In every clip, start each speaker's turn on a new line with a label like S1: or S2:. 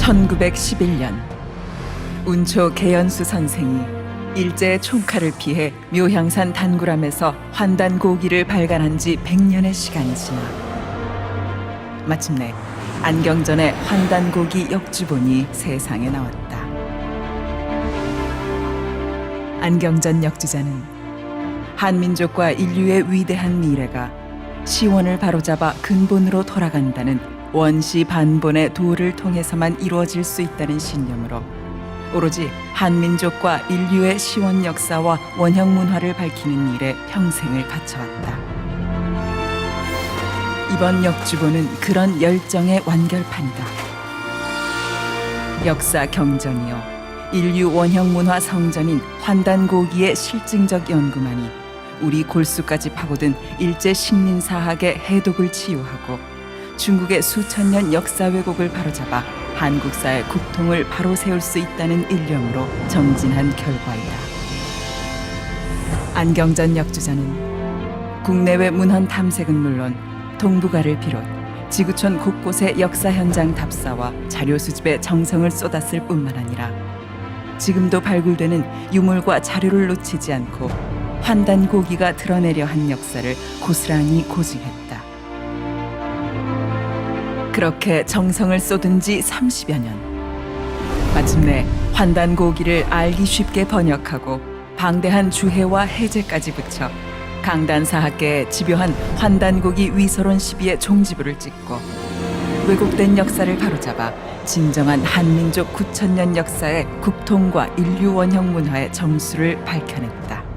S1: 1911년 운초 계연수 선생이 일제의 총칼을 피해 묘향산 단구람에서 환단고기를 발간한 지 100년의 시간이 지나 마침내 안경전의 환단고기 역주본이 세상에 나왔다. 안경전 역주자는 한민족과 인류의 위대한 미래가 시원을 바로잡아 근본으로 돌아간다는 원시 반본의 도를 통해서만 이루어질 수 있다는 신념으로 오로지 한민족과 인류의 시원 역사와 원형 문화를 밝히는 일에 평생을 바쳐왔다. 이번 역주본은 그런 열정의 완결판이다. 역사 경전이요 인류 원형 문화 성전인 환단고기의 실증적 연구만이 우리 골수까지 파고든 일제 식민사학의 해독을 치유하고 중국의 수천 년 역사 왜곡을 바로잡아 한국사의 국통을 바로 세울 수 있다는 일념으로 정진한 결과이다. 안경전 역주자는 국내외 문헌 탐색은 물론 동북아를 비롯 지구촌 곳곳의 역사 현장 답사와 자료 수집에 정성을 쏟았을 뿐만 아니라 지금도 발굴되는 유물과 자료를 놓치지 않고 환단고기가 드러내려 한 역사를 고스란히 고증했다. 그렇게 정성을 쏟은 지 30여 년. 마침내 환단고기를 알기 쉽게 번역하고 방대한 주해와 해제까지 붙여 강단사학계의 집요한 환단고기 위서론 시비의 종지부를 찍고 왜곡된 역사를 바로잡아 진정한 한민족 9,000년 역사의 국통과 인류 원형 문화의 정수를 밝혀냈다.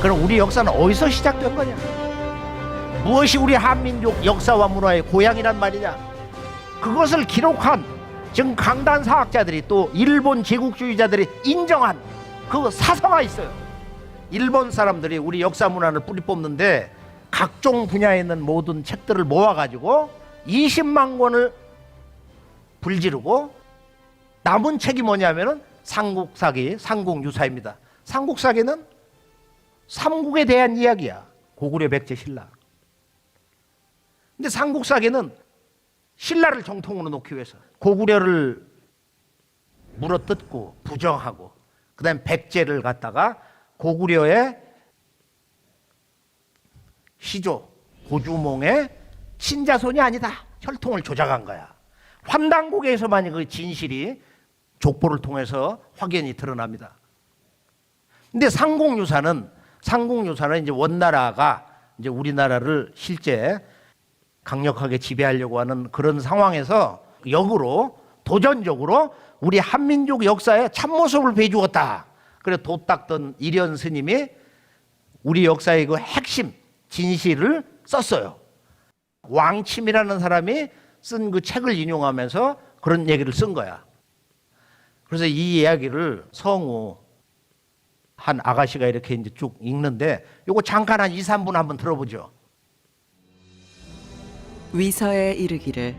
S2: 그럼 우리 역사는 어디서 시작된 거냐? 무엇이 우리 한민족 역사와 문화의 고향이란 말이냐? 그것을 기록한 지금 강단사학자들이 또 일본 제국주의자들이 인정한 그 사서가 있어요. 일본 사람들이 우리 역사 문화를 뿌리 뽑는데 각종 분야에 있는 모든 책들을 모아가지고 20만 권을 불지르고 남은 책이 뭐냐면은 삼국사기, 삼국유사입니다. 삼국사기는 삼국에 대한 이야기야. 고구려 백제 신라. 근데 삼국사기는 신라를 정통으로 놓기 위해서 고구려를 물어뜯고 부정하고 그다음에 백제를 갖다가 고구려의 시조 고주몽의 친자손이 아니다. 혈통을 조작한 거야. 환단고기에서만 그 진실이 족보를 통해서 확연히 드러납니다. 근데 삼국유사는 이제 원나라가 이제 우리나라를 실제 강력하게 지배하려고 하는 그런 상황에서 역으로 도전적으로 우리 한민족 역사의 참모습을 보여주었다. 그래 도 닦던 이련 스님이 우리 역사의 그 핵심 진실을 썼어요. 왕침이라는 사람이 쓴 그 책을 인용하면서 그런 얘기를 쓴 거야. 그래서 이 이야기를 성우 한 아가씨가 이렇게 이제 쭉 읽는데 요거 잠깐 한 2, 3분 한번 들어보죠.
S1: 위서에 이르기를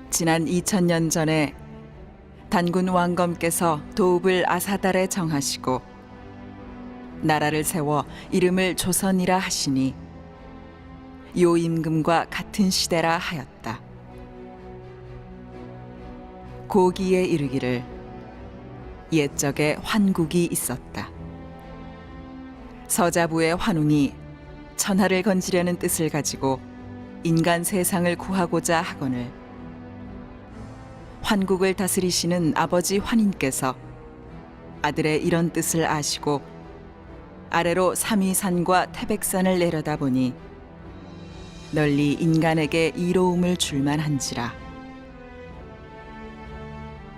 S1: 지난 2000년 전에 단군 왕검께서 도읍을 아사달에 정하시고 나라를 세워 이름을 조선이라 하시니 요임금과 같은 시대라 하였다. 고기에 이르기를 옛적에 환국이 있었다. 서자부의 환웅이 천하를 건지려는 뜻을 가지고 인간 세상을 구하고자 하거늘 환국을 다스리시는 아버지 환인께서 아들의 이런 뜻을 아시고 아래로 삼위산과 태백산을 내려다보니 널리 인간에게 이로움을 줄만한지라.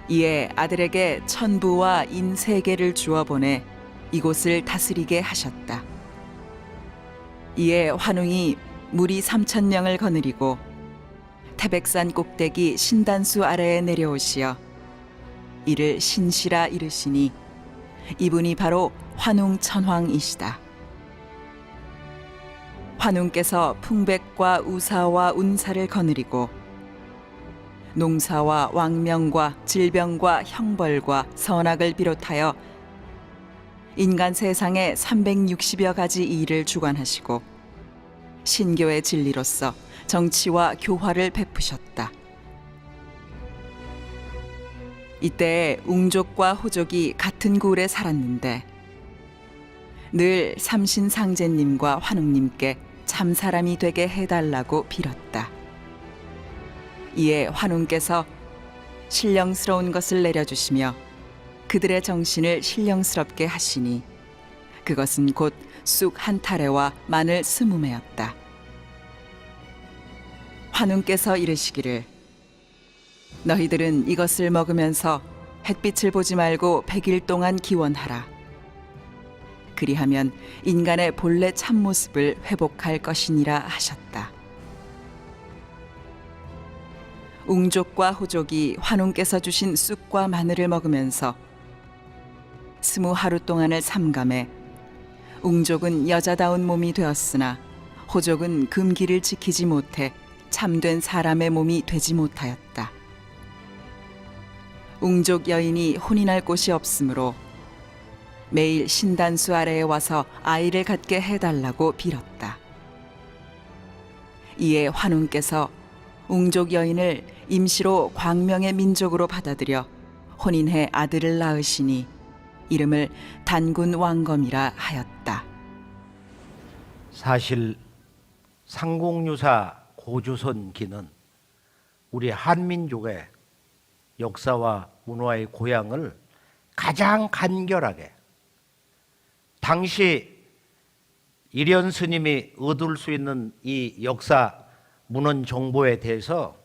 S1: 이에 아들에게 천부와 인 세 개를 주어 보내 이곳을 다스리게 하셨다. 이에 환웅이 무리 3,000명을 거느리고 태백산 꼭대기 신단수 아래에 내려오시어 이를 신시라 이르시니 이분이 바로 환웅천황이시다. 환웅께서 풍백과 우사와 운사를 거느리고 농사와 왕명과 질병과 형벌과 선악을 비롯하여 인간 세상에 360여 가지 일을 주관하시고 신교의 진리로서 정치와 교화를 베푸셨다. 이때 웅족과 호족이 같은 굴에 살았는데 늘 삼신상제님과 환웅님께 참 사람이 되게 해달라고 빌었다. 이에 환웅께서 신령스러운 것을 내려주시며 그들의 정신을 신령스럽게 하시니 그것은 곧 쑥 한 타래와 마늘 20매였다. 환웅께서 이르시기를 너희들은 이것을 먹으면서 햇빛을 보지 말고 100일 동안 기원하라. 그리하면 인간의 본래 참모습을 회복할 것이니라 하셨다. 웅족과 호족이 환웅께서 주신 쑥과 마늘을 먹으면서 20하루 동안을 삼감해 웅족은 여자다운 몸이 되었으나 호족은 금기를 지키지 못해 참된 사람의 몸이 되지 못하였다. 웅족 여인이 혼인할 곳이 없으므로 매일 신단수 아래에 와서 아이를 갖게 해달라고 빌었다. 이에 환웅께서 웅족 여인을 임시로 광명의 민족으로 받아들여 혼인해 아들을 낳으시니 이름을 단군 왕검이라 하였다.
S2: 사실 상공유사 고조선기는 우리 한민족의 역사와 문화의 고향을 가장 간결하게 당시 일현 스님이 얻을 수 있는 이 역사 문헌 정보에 대해서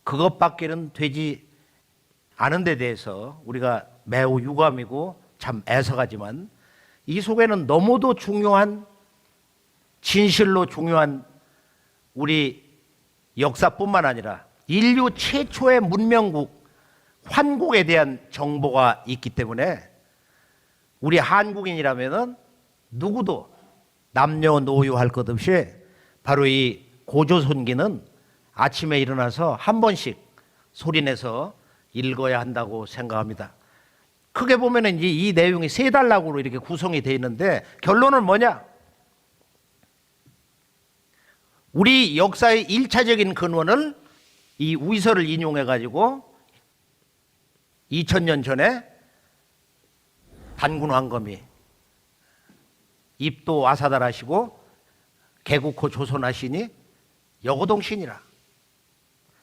S2: 그것밖에는 되지 않은 데 대해서 우리가 매우 유감이고 참 애석하지만 이 속에는 너무도 중요한 진실로 중요한 우리 역사뿐만 아니라 인류 최초의 문명국 환국에 대한 정보가 있기 때문에 우리 한국인이라면은 누구도 남녀노소 할 것 없이 바로 이 고조선기는 아침에 일어나서 한 번씩 소리내서 읽어야 한다고 생각합니다. 크게 보면은 이 내용이 세 단락으로 이렇게 구성이 되어 있는데 결론은 뭐냐? 우리 역사의 1차적인 근원을 이 위서를 인용해 가지고 2000년 전에 단군 왕검이 입도 아사달하시고 개국호 조선하시니 여고동신이라.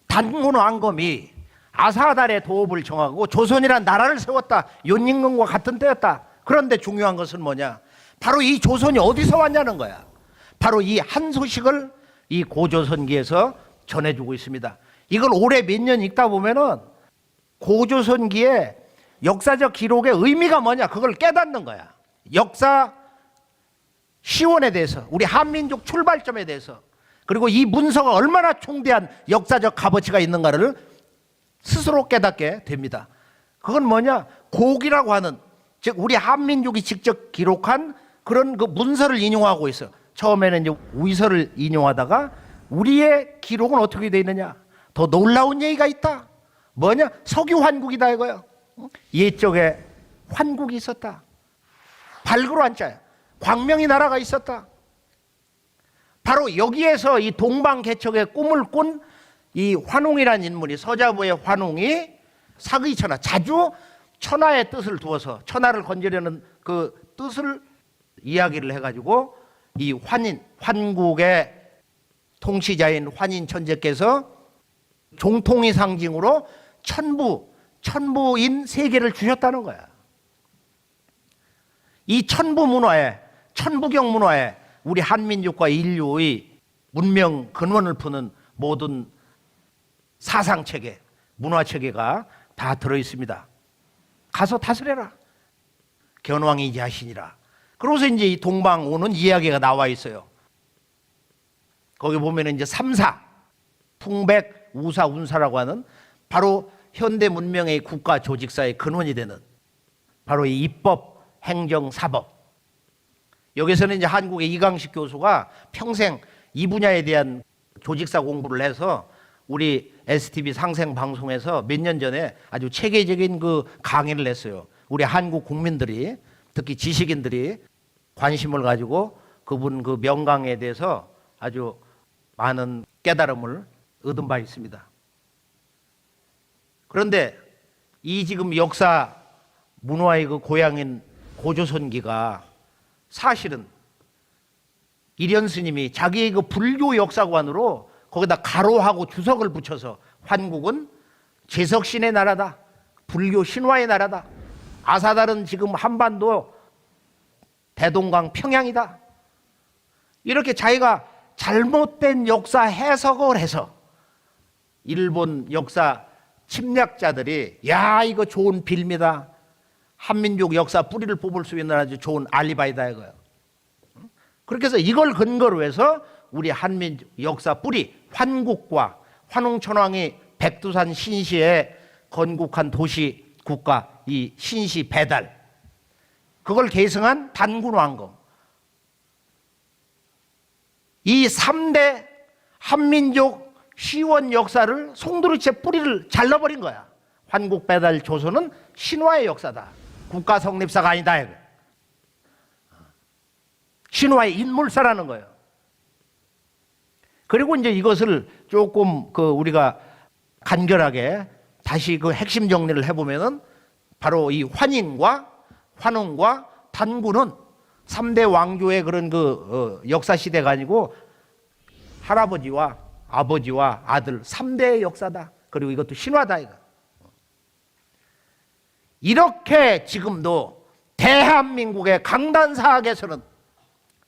S2: 단군 왕검이 아사달의 도읍을 정하고 조선이란 나라를 세웠다. 윤임금과 같은 때였다. 그런데 중요한 것은 뭐냐? 바로 이 조선이 어디서 왔냐는 거야. 바로 이 한 소식을 이 고조선기에서 전해주고 있습니다. 이걸 올해 몇 년 읽다 보면은 고조선기의 역사적 기록의 의미가 뭐냐? 그걸 깨닫는 거야. 역사 시원에 대해서, 우리 한민족 출발점에 대해서, 그리고 이 문서가 얼마나 총대한 역사적 값어치가 있는가를 스스로 깨닫게 됩니다. 그건 뭐냐? 고기라고 하는, 즉 우리 한민족이 직접 기록한 그런 그 문서를 인용하고 있어. 처음에는 이제 위서를 인용하다가 우리의 기록은 어떻게 되어 있느냐? 더 놀라운 얘기가 있다. 뭐냐? 석유 환국이다 이거야. 옛적에 환국이 있었다. 발그로 한자야. 광명이 나라가 있었다. 바로 여기에서 이 동방개척의 꿈을 꾼 이 환웅이라는 인물이, 서자부의 환웅이 사의천하, 자주 천하의 뜻을 두어서 천하를 건지려는 그 뜻을 이야기를 해가지고 이 환국의 통치자인 환인천재께서 종통의 상징으로 천부인 세계를 주셨다는 거야. 이 천부 문화에, 천부경 문화에 우리 한민족과 인류의 문명 근원을 푸는 모든 사상체계, 문화체계가 다 들어있습니다. 가서 다스려라. 견왕이 자신이라. 그러고서 이제 이 동방 오는 이야기가 나와 있어요. 거기 보면 이제 삼사, 풍백, 우사, 운사라고 하는 바로 현대 문명의 국가 조직사의 근원이 되는 바로 이 입법, 행정, 사법. 여기서는 이제 한국의 이강식 교수가 평생 이 분야에 대한 조직사 공부를 해서 우리 STV 상생 방송에서 몇 년 전에 아주 체계적인 그 강의를 했어요. 우리 한국 국민들이, 특히 지식인들이 관심을 가지고 그분 그 명강에 대해서 아주 많은 깨달음을 얻은 바 있습니다. 그런데 이 지금 역사 문화의 그 고향인 고조선기가 사실은 이련 스님이 자기의 그 불교 역사관으로 거기다 가로하고 주석을 붙여서 환국은 제석신의 나라다, 불교 신화의 나라다, 아사달은 지금 한반도 대동강 평양이다, 이렇게 자기가 잘못된 역사 해석을 해서 일본 역사 침략자들이 야 이거 좋은 빌미다, 한민족 역사 뿌리를 뽑을 수 있는 아주 좋은 알리바이다 이거예요. 그렇게 해서 이걸 근거로 해서 우리 한민족 역사 뿌리 환국과 환웅천왕이 백두산 신시에 건국한 도시 국가 이 신시 배달, 그걸 계승한 단군왕검, 이 3대 한민족 시원 역사를 송두리째 뿌리를 잘라버린 거야. 환국 배달 조선은 신화의 역사다, 국가 성립사가 아니다, 신화의 인물사라는 거예요. 그리고 이제 이것을 조금 그 우리가 간결하게 다시 그 핵심 정리를 해보면은 바로 이 환인과 환웅과 단군은 3대 왕조의 그런 그 역사 시대가 아니고 할아버지와 아버지와 아들 3대의 역사다. 그리고 이것도 신화다 이거. 이렇게 지금도 대한민국의 강단사학에서는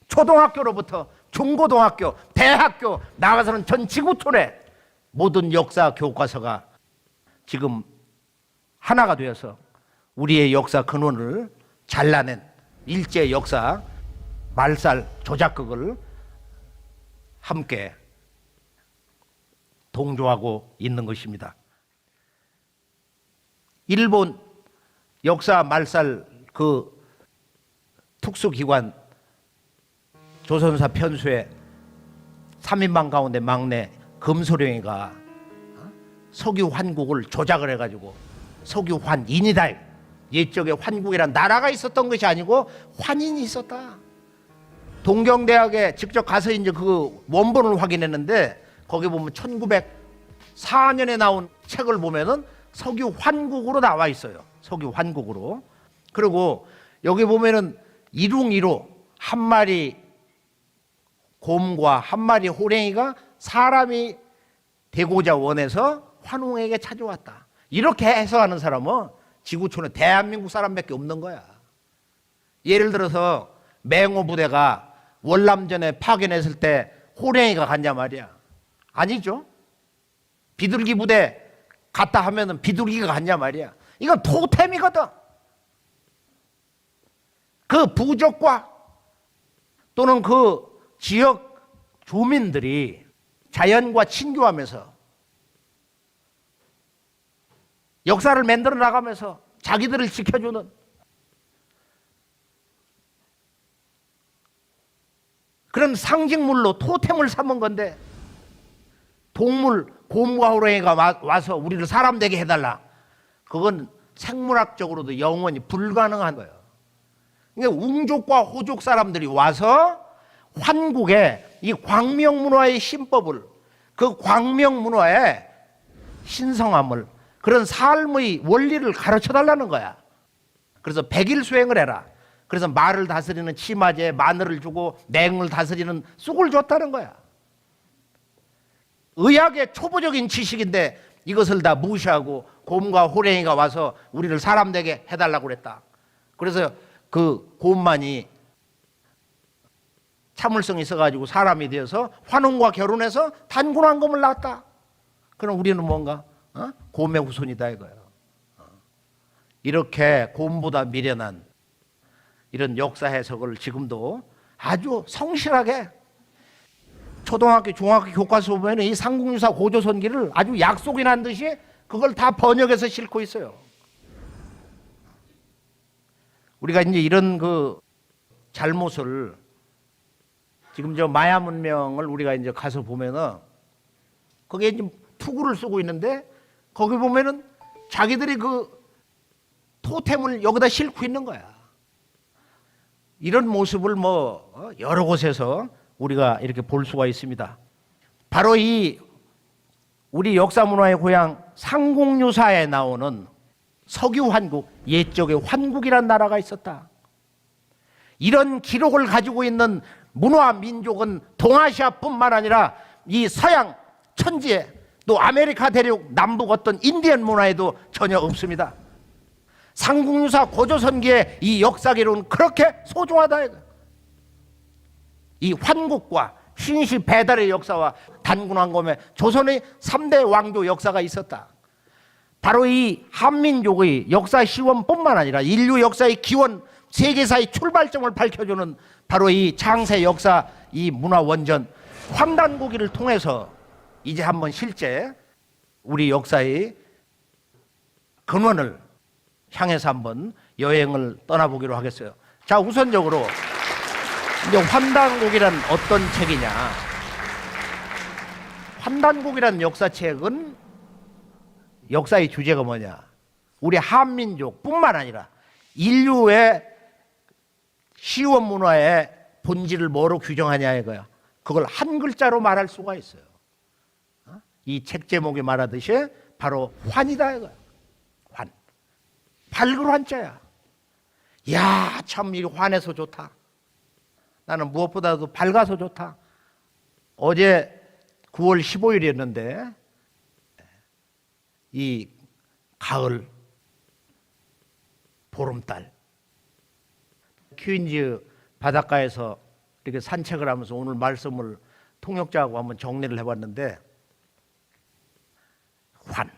S2: 초등학교로부터 중고등학교, 대학교 나가서는 전 지구촌의 모든 역사 교과서가 지금 하나가 되어서 우리의 역사 근원을 잘라낸 일제 역사 말살 조작극을 함께 동조하고 있는 것입니다. 일본 역사 말살 그 특수기관 조선사 편수의 3인방 가운데 막내 금소령이가 석유 환국을 조작을 해가지고 석유 환인이다. 옛적에 환국이란 나라가 있었던 것이 아니고 환인이 있었다. 동경대학에 직접 가서 이제 그 원본을 확인했는데 거기 보면 1904년에 나온 책을 보면은 석유 환국으로 나와 있어요. 석유 환국으로. 그리고 여기 보면은 일웅이로 한 마리 곰과 한 마리 호랭이가 사람이 되고자 원해서 환웅에게 찾아왔다. 이렇게 해석하는 사람은 지구촌에 대한민국 사람밖에 없는 거야. 예를 들어서 맹호 부대가 월남전에 파견했을 때 호랭이가 갔냐 말이야. 아니죠. 비둘기 부대 갔다 하면은 비둘기가 갔냐 말이야. 이건 토템이거든. 그 부족과 또는 그 지역 주민들이 자연과 친교하면서 역사를 만들어 나가면서 자기들을 지켜주는 그런 상징물로 토템을 삼은 건데, 동물 곰과 호랑이가 와서 우리를 사람 되게 해달라, 그건 생물학적으로도 영원히 불가능한 거예요. 그러니까 웅족과 호족 사람들이 와서 환국의 이 광명문화의 신법을, 그 광명문화의 신성함을, 그런 삶의 원리를 가르쳐 달라는 거야. 그래서 100일 수행을 해라. 그래서 말을 다스리는 치마제, 마늘을 주고 냉을 다스리는 쑥을 줬다는 거야. 의학의 초보적인 지식인데 이것을 다 무시하고 곰과 호랭이가 와서 우리를 사람 되게 해달라고 그랬다. 그래서 그 곰만이 참을성이 있어가지고 사람이 되어서 환웅과 결혼해서 단군왕검을 낳았다. 그럼 우리는 뭔가 곰의 후손이다 이거예요. 이렇게 곰보다 미련한 이런 역사 해석을 지금도 아주 성실하게 초등학교, 중학교 교과서 보면 이 삼국유사 고조선기를 아주 약속이 난 듯이 그걸 다 번역해서 싣고 있어요. 우리가 이제 이런 그 잘못을 지금 저 마야 문명을 우리가 이제 가서 보면은 거기에 이제 투구를 쓰고 있는데 거기 보면은 자기들이 그 토템을 여기다 싣고 있는 거야. 이런 모습을 뭐 여러 곳에서 우리가 이렇게 볼 수가 있습니다. 바로 이 우리 역사 문화의 고향 상공유사에 나오는 석유 환국, 옛적의 환국이란 나라가 있었다. 이런 기록을 가지고 있는 문화 민족은 동아시아뿐만 아니라 이 서양 천지에 또 아메리카 대륙 남북 어떤 인디언 문화에도 전혀 없습니다. 삼국유사 고조선기의 이 역사 기록은 그렇게 소중하다. 이 환국과 신시 배달의 역사와 단군왕검의 조선의 3대 왕조 역사가 있었다. 바로 이 한민족의 역사 시원뿐만 아니라 인류 역사의 기원, 세계사의 출발점을 밝혀주는 바로 이 창세 역사, 이 문화 원전 환단고기를 통해서 이제 한번 실제 우리 역사의 근원을 향해서 한번 여행을 떠나보기로 하겠어요. 자, 우선적으로 이제 환단곡이란 어떤 책이냐? 환단곡이란 역사책은 역사의 주제가 뭐냐? 우리 한민족뿐만 아니라 인류의 시원 문화의 본질을 뭐로 규정하냐 이거야. 그걸 한 글자로 말할 수가 있어요. 이 책 제목이 말하듯이 바로 환이다 이거야. 환. 밝을 환자야. 야, 참 이 환해서 좋다. 나는 무엇보다도 밝아서 좋다. 어제 9월 15일이었는데 이 가을 보름달 퀸즈 바닷가에서 이렇게 산책을 하면서 오늘 말씀을 통역자하고 한번 정리를 해봤는데 환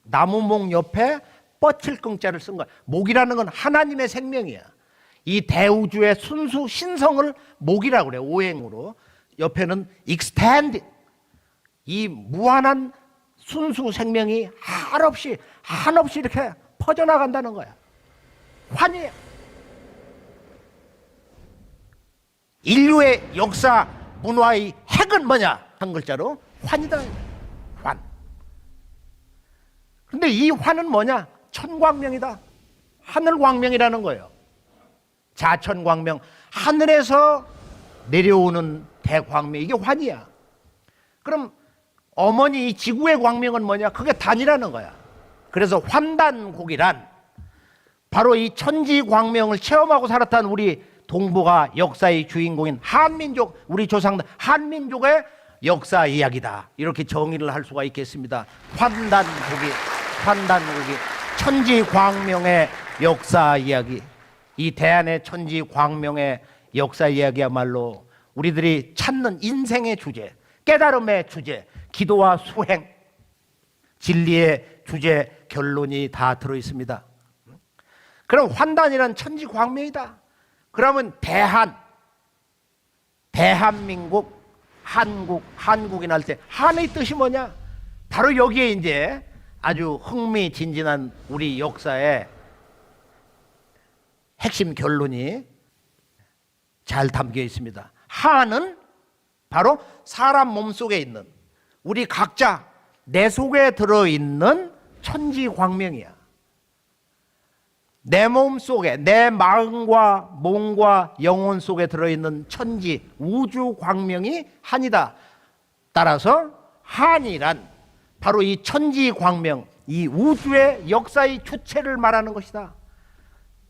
S2: 나무목 옆에 뻗칠긍자를 쓴 거야. 목이라는 건 하나님의 생명이야. 이 대우주의 순수 신성을 목이라고 그래. 오행으로. 옆에는 extend 이 무한한 순수 생명이 한없이 이렇게 퍼져나간다는 거야. 환이에요. 인류의 역사 문화의 핵은 뭐냐? 한 글자로 환이다. 환. 근데 이 환은 뭐냐? 천광명이다. 하늘광명이라는 거예요. 자천광명, 하늘에서 내려오는 대광명, 이게 환이야. 그럼 어머니 이 지구의 광명은 뭐냐? 그게 단이라는 거야. 그래서 환단곡이란 바로 이 천지광명을 체험하고 살았던 우리 동북아 역사의 주인공인 한민족, 우리 조상들 한민족의 역사 이야기다. 이렇게 정의를 할 수가 있겠습니다. 환단곡이 천지광명의 역사 이야기. 이 대한의 천지광명의 역사 이야기야말로 우리들이 찾는 인생의 주제, 깨달음의 주제, 기도와 수행, 진리의 주제, 결론이 다 들어있습니다. 그럼 환단이란 천지광명이다. 그러면 대한민국, 한국인 할 때 한의 뜻이 뭐냐? 바로 여기에 이제 아주 흥미진진한 우리 역사의 핵심 결론이 잘 담겨 있습니다. 한은 바로 사람 몸속에 있는 우리 각자 내 속에 들어있는 천지광명이야. 내 몸 속에, 내 마음과 몸과 영혼 속에 들어있는 천지 우주 광명이 한이다. 따라서 한이란 바로 이 천지 광명, 이 우주의 역사의 주체를 말하는 것이다.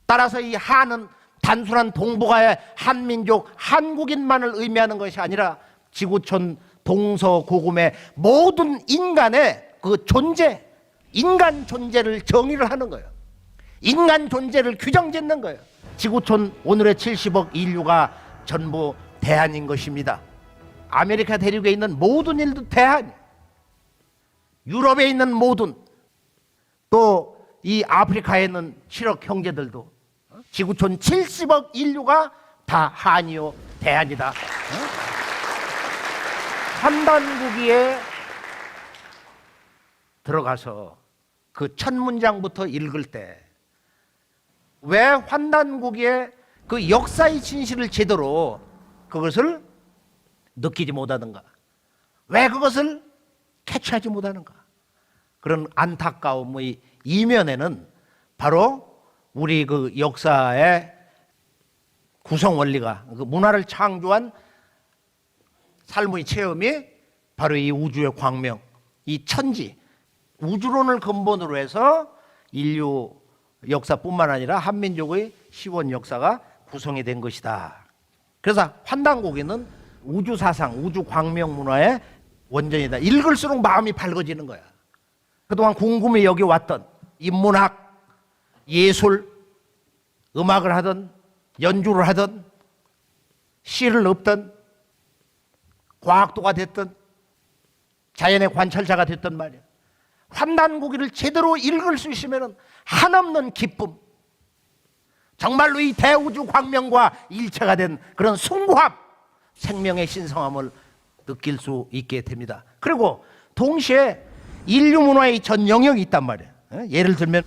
S2: 따라서 이 한은 단순한 동북아의 한민족, 한국인만을 의미하는 것이 아니라 지구촌 동서고금의 모든 인간의 그 존재, 인간 존재를 정의를 하는 거예요. 인간 존재를 규정짓는 거예요. 지구촌 오늘의 70억 인류가 전부 대한인 것입니다. 아메리카 대륙에 있는 모든 일도 대한, 유럽에 있는 모든, 또 이 아프리카에 있는 7억 형제들도 지구촌 70억 인류가 다 한이요 대한이다. 환단고기에 들어가서 그 첫 문장부터 읽을 때 왜 환단고기에 그 역사의 진실을 제대로 그것을 느끼지 못하는가? 왜 그것을 캐치하지 못하는가? 그런 안타까움의 이면에는 바로 우리 그 역사의 구성 원리가, 그 문화를 창조한 삶의 체험이 바로 이 우주의 광명, 이 천지, 우주론을 근본으로 해서 인류 역사뿐만 아니라 한민족의 시원 역사가 구성이 된 것이다. 그래서 환단고기는 우주 사상, 우주 광명 문화의 원전이다. 읽을수록 마음이 밝아지는 거야. 그동안 궁금히 여겨왔던 인문학, 예술, 음악을 하든 연주를 하든 시를 읊든 과학도가 됐든 자연의 관찰자가 됐든 말이야. 환단고기를 제대로 읽을 수 있으면 한없는 기쁨, 정말로 이 대우주 광명과 일체가 된 그런 숭고함, 생명의 신성함을 느낄 수 있게 됩니다. 그리고 동시에 인류 문화의 전 영역이 있단 말이에요. 예를 들면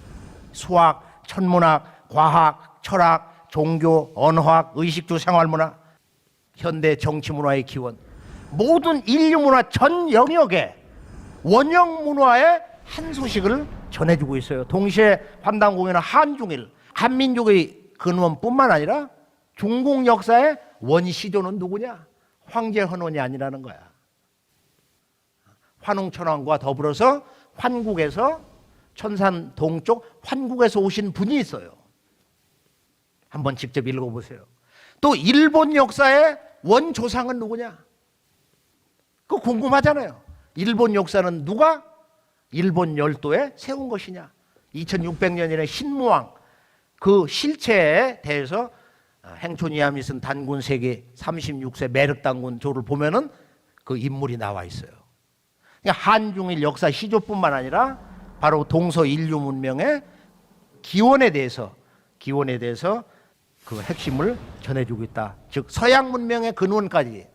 S2: 수학, 천문학, 과학, 철학, 종교, 언어학, 의식주, 생활문화, 현대 정치문화의 기원, 모든 인류 문화 전 영역에 원형 문화의 한 소식을 전해주고 있어요. 동시에 환단고기는 한중일, 한민족의 근원뿐만 아니라 중국 역사의 원시조는 누구냐? 황제헌원이 아니라는 거야. 환웅천왕과 더불어서 환국에서, 천산 동쪽 환국에서 오신 분이 있어요. 한번 직접 읽어보세요. 또 일본 역사의 원조상은 누구냐? 그거 궁금하잖아요. 일본 역사는 누가 일본 열도에 세운 것이냐? 2600년이나 신무왕, 그 실체에 대해서 행촌이야미 쓴 단군 세계 36세 매륵단군 조를 보면은 그 인물이 나와 있어요. 한중일 역사 시조뿐만 아니라 바로 동서 인류 문명의 기원에 대해서 그 핵심을 전해주고 있다. 즉 서양 문명의 근원까지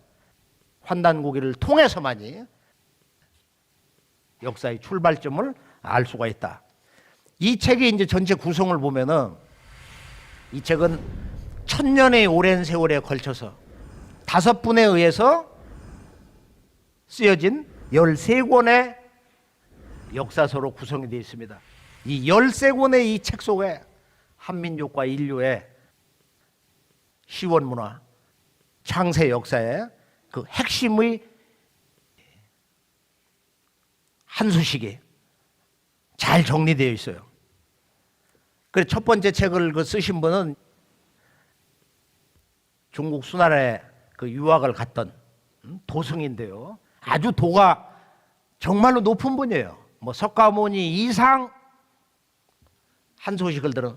S2: 환단고기를 통해서만이 역사의 출발점을 알 수가 있다. 이 책의 이제 전체 구성을 보면은 이 책은 1000년의 오랜 세월에 걸쳐서 5분에 의해서 쓰여진 13권의 역사서로 구성이 되어 있습니다. 이 13권의 이 책 속에 한민족과 인류의 시원 문화, 창세 역사의 그 핵심의 한 수식이 잘 정리되어 있어요. 그래서 첫 번째 책을 쓰신 분은 중국 수나라에 그 유학을 갔던 도승인데요. 아주 도가 정말로 높은 분이에요. 뭐 석가모니 이상 한 소식을 들은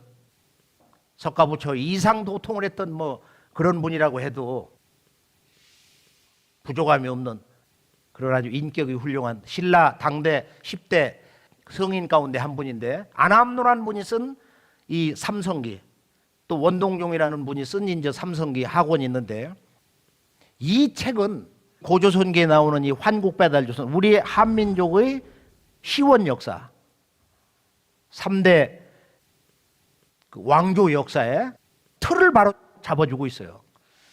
S2: 석가부처 이상 도통을 했던 뭐 그런 분이라고 해도 부족함이 없는 그런 아주 인격이 훌륭한 신라 당대 10대 성인 가운데 한 분인데, 안암노라는 분이 쓴 이 삼성기, 또 원동종이라는 분이 쓴 이제 삼성기 학원이 있는데, 이 책은 고조선기에 나오는 이 환국배달조선, 우리 한민족의 시원 역사, 3대 그 왕조 역사의 틀을 바로 잡아주고 있어요.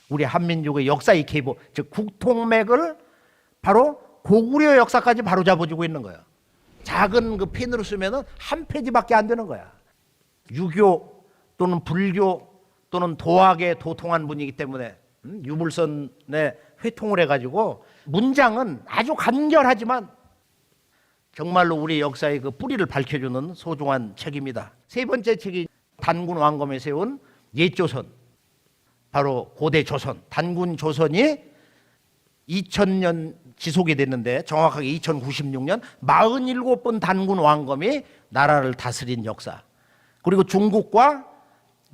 S2: 우리 한민족의 역사의 계보, 즉 국통맥을 바로 고구려 역사까지 바로 잡아주고 있는 거예요. 작은 그 펜으로 쓰면은 한 페이지밖에 안 되는 거야. 유교, 또는 불교 또는 도학에 도통한 분이기 때문에 유물선에 회통을 해가지고 문장은 아주 간결하지만 정말로 우리 역사의 그 뿌리를 밝혀주는 소중한 책입니다. 세 번째 책이 단군 왕검에 세운 옛조선, 바로 고대 조선, 단군 조선이 2000년 지속이 됐는데 정확하게 2096년 47번 단군 왕검이 나라를 다스린 역사. 그리고 중국과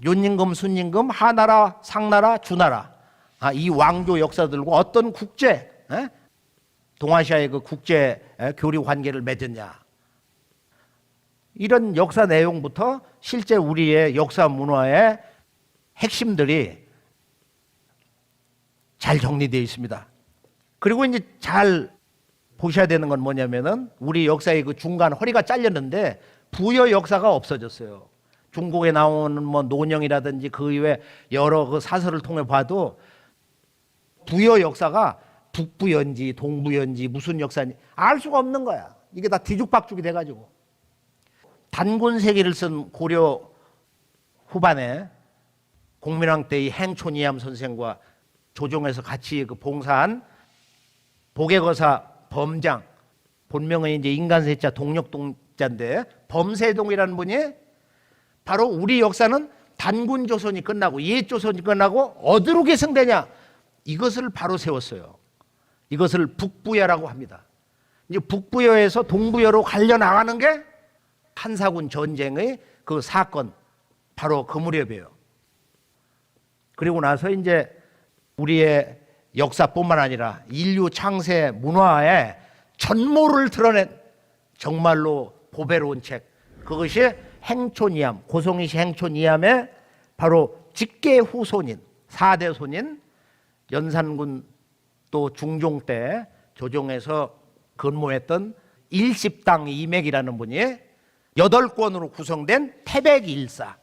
S2: 윤임금, 순임금, 하나라, 상나라, 주나라, 이 왕조 역사들과 어떤 국제, 동아시아의 그 국제 교류 관계를 맺었냐. 이런 역사 내용부터 실제 우리의 역사 문화의 핵심들이 잘 정리되어 있습니다. 그리고 이제 잘 보셔야 되는 건 뭐냐면은 우리 역사의 그 중간 허리가 잘렸는데 부여 역사가 없어졌어요. 중국에 나오는 뭐 논영이라든지 그 이외 여러 그 사설을 통해 봐도 부여 역사가 북부연지 동부연지 무슨 역사인지 알 수가 없는 거야. 이게 다 뒤죽박죽이 돼가지고. 단군세기를 쓴 고려 후반에 공민왕 때의 행촌이암 선생과 조정에서 같이 그 봉사한 보계거사 범장, 본명은 이제 인간세자 동력동자인데 범세동이라는 분이 바로 우리 역사는 단군조선이 끝나고 옛조선이 끝나고 어디로 계승되냐, 이것을 바로 세웠어요. 이것을 북부여라고 합니다. 이제 북부여에서 동부여로 갈려 나가는 게 한사군 전쟁의 그 사건, 바로 그 무렵이에요. 그리고 나서 이제 우리의 역사뿐만 아니라 인류 창세 문화의 전모를 드러낸 정말로 보배로운 책, 그것이 행촌이암, 고성이시 행촌이암의 바로 직계 후손인 4대 손인 연산군 또 중종 때 조정에서 근무했던 일십당 이맥이라는 분이 8권으로 구성된 태백일사,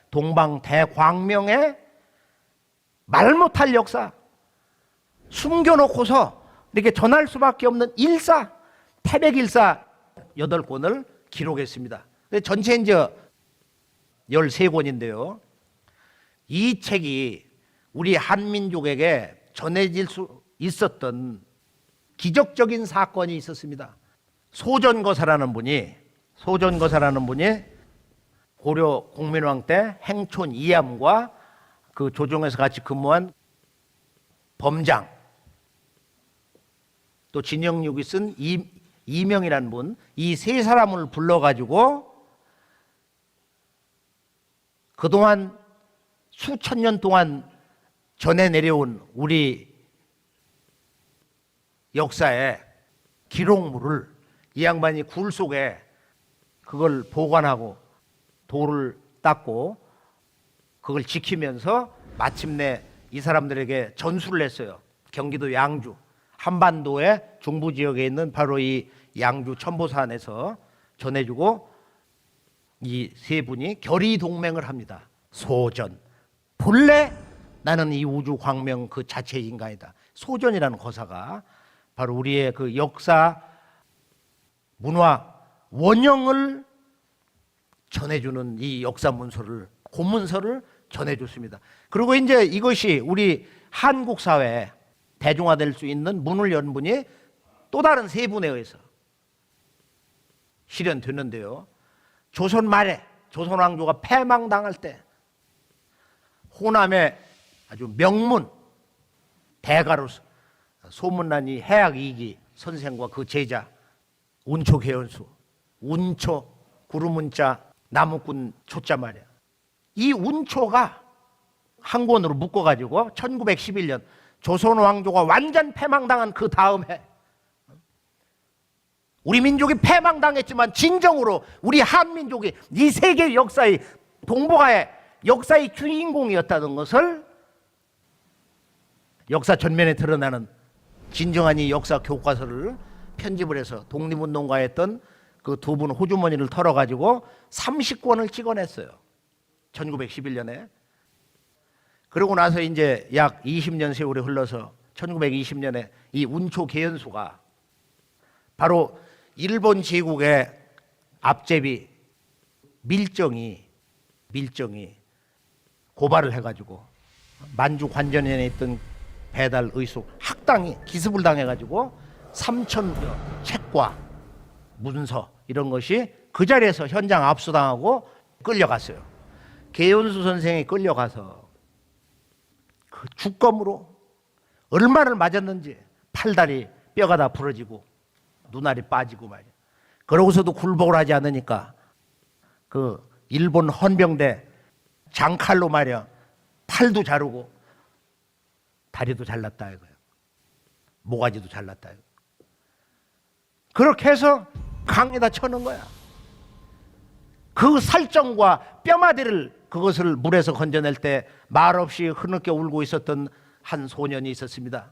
S2: 동방대광명의 말 못할 역사, 숨겨놓고서 이렇게 전할 수밖에 없는 일사, 태백일사 8권을 기록했습니다. 전체 이제 13권인데요. 이 책이 우리 한민족에게 전해질 수 있었던 기적적인 사건이 있었습니다. 소전거사라는 분이 고려 공민왕 때 행촌 이암과 그 조정에서 같이 근무한 범장, 또 진영육이 쓴 이명이라는 분, 이 세 사람을 불러가지고 그동안 수천 년 동안 전해 내려온 우리 역사의 기록물을 이 양반이 굴 속에 그걸 보관하고 돌을 닦고 그걸 지키면서 마침내 이 사람들에게 전수를 했어요. 경기도 양주, 한반도의 중부 지역에 있는 바로 이 양주 천보산에서 전해주고 이 세 분이 결의 동맹을 합니다. 소전, 본래 나는 이 우주 광명 그 자체의 인간이다. 소전이라는 거사가 바로 우리의 그 역사, 문화, 원형을 전해주는 이 역사 문서를, 고문서를 전해줬습니다. 그리고 이제 이것이 우리 한국 사회에 대중화될 수 있는 문을 연 분이 또 다른 세 분에 의해서 실현됐는데요. 조선 말에 조선 왕조가 패망당할 때 호남의 아주 명문 대가로서 소문난 이 해학 이기 선생과 그 제자 운초 개연수, 운초 구름운자 나무꾼 초자 말이야. 이 운초가 한 권으로 묶어가지고 1911년 조선 왕조가 완전 패망당한 그 다음 해, 우리 민족이 패망당했지만 진정으로 우리 한민족이 이 세계 역사의 동북아의 역사의 주인공이었다는 것을 역사 전면에 드러나는 진정한 이 역사 교과서를 편집을 해서 독립운동가였던 그 두 분 호주머니를 털어가지고 30권을 찍어냈어요. 1911년에. 그러고 나서 이제 약 20년 세월이 흘러서 1920년에 이 운초 개연수가 바로 일본 제국의 앞제비 밀정이 밀정이 고발을 해가지고 만주 관전현에 있던 배달 의숙 학당이 기습을 당해가지고 3,000여 책과 문서 이런 것이 그 자리에서 현장 압수당하고 끌려갔어요. 개연수 선생이 끌려가서 그 주검으로 얼마를 맞았는지 팔다리 뼈가 다 부러지고 눈알이 빠지고 말이야. 그러고서도 굴복을 하지 않으니까 그 일본 헌병대 장칼로 말이야 팔도 자르고 다리도 잘랐다 이거예요. 모가지도 잘랐다 이거. 그렇게 해서 강에다 쳐넣은 거야. 그 살점과 뼈마디를 그것을 물에서 건져낼 때 말없이 흐느껴 울고 있었던 한 소년이 있었습니다.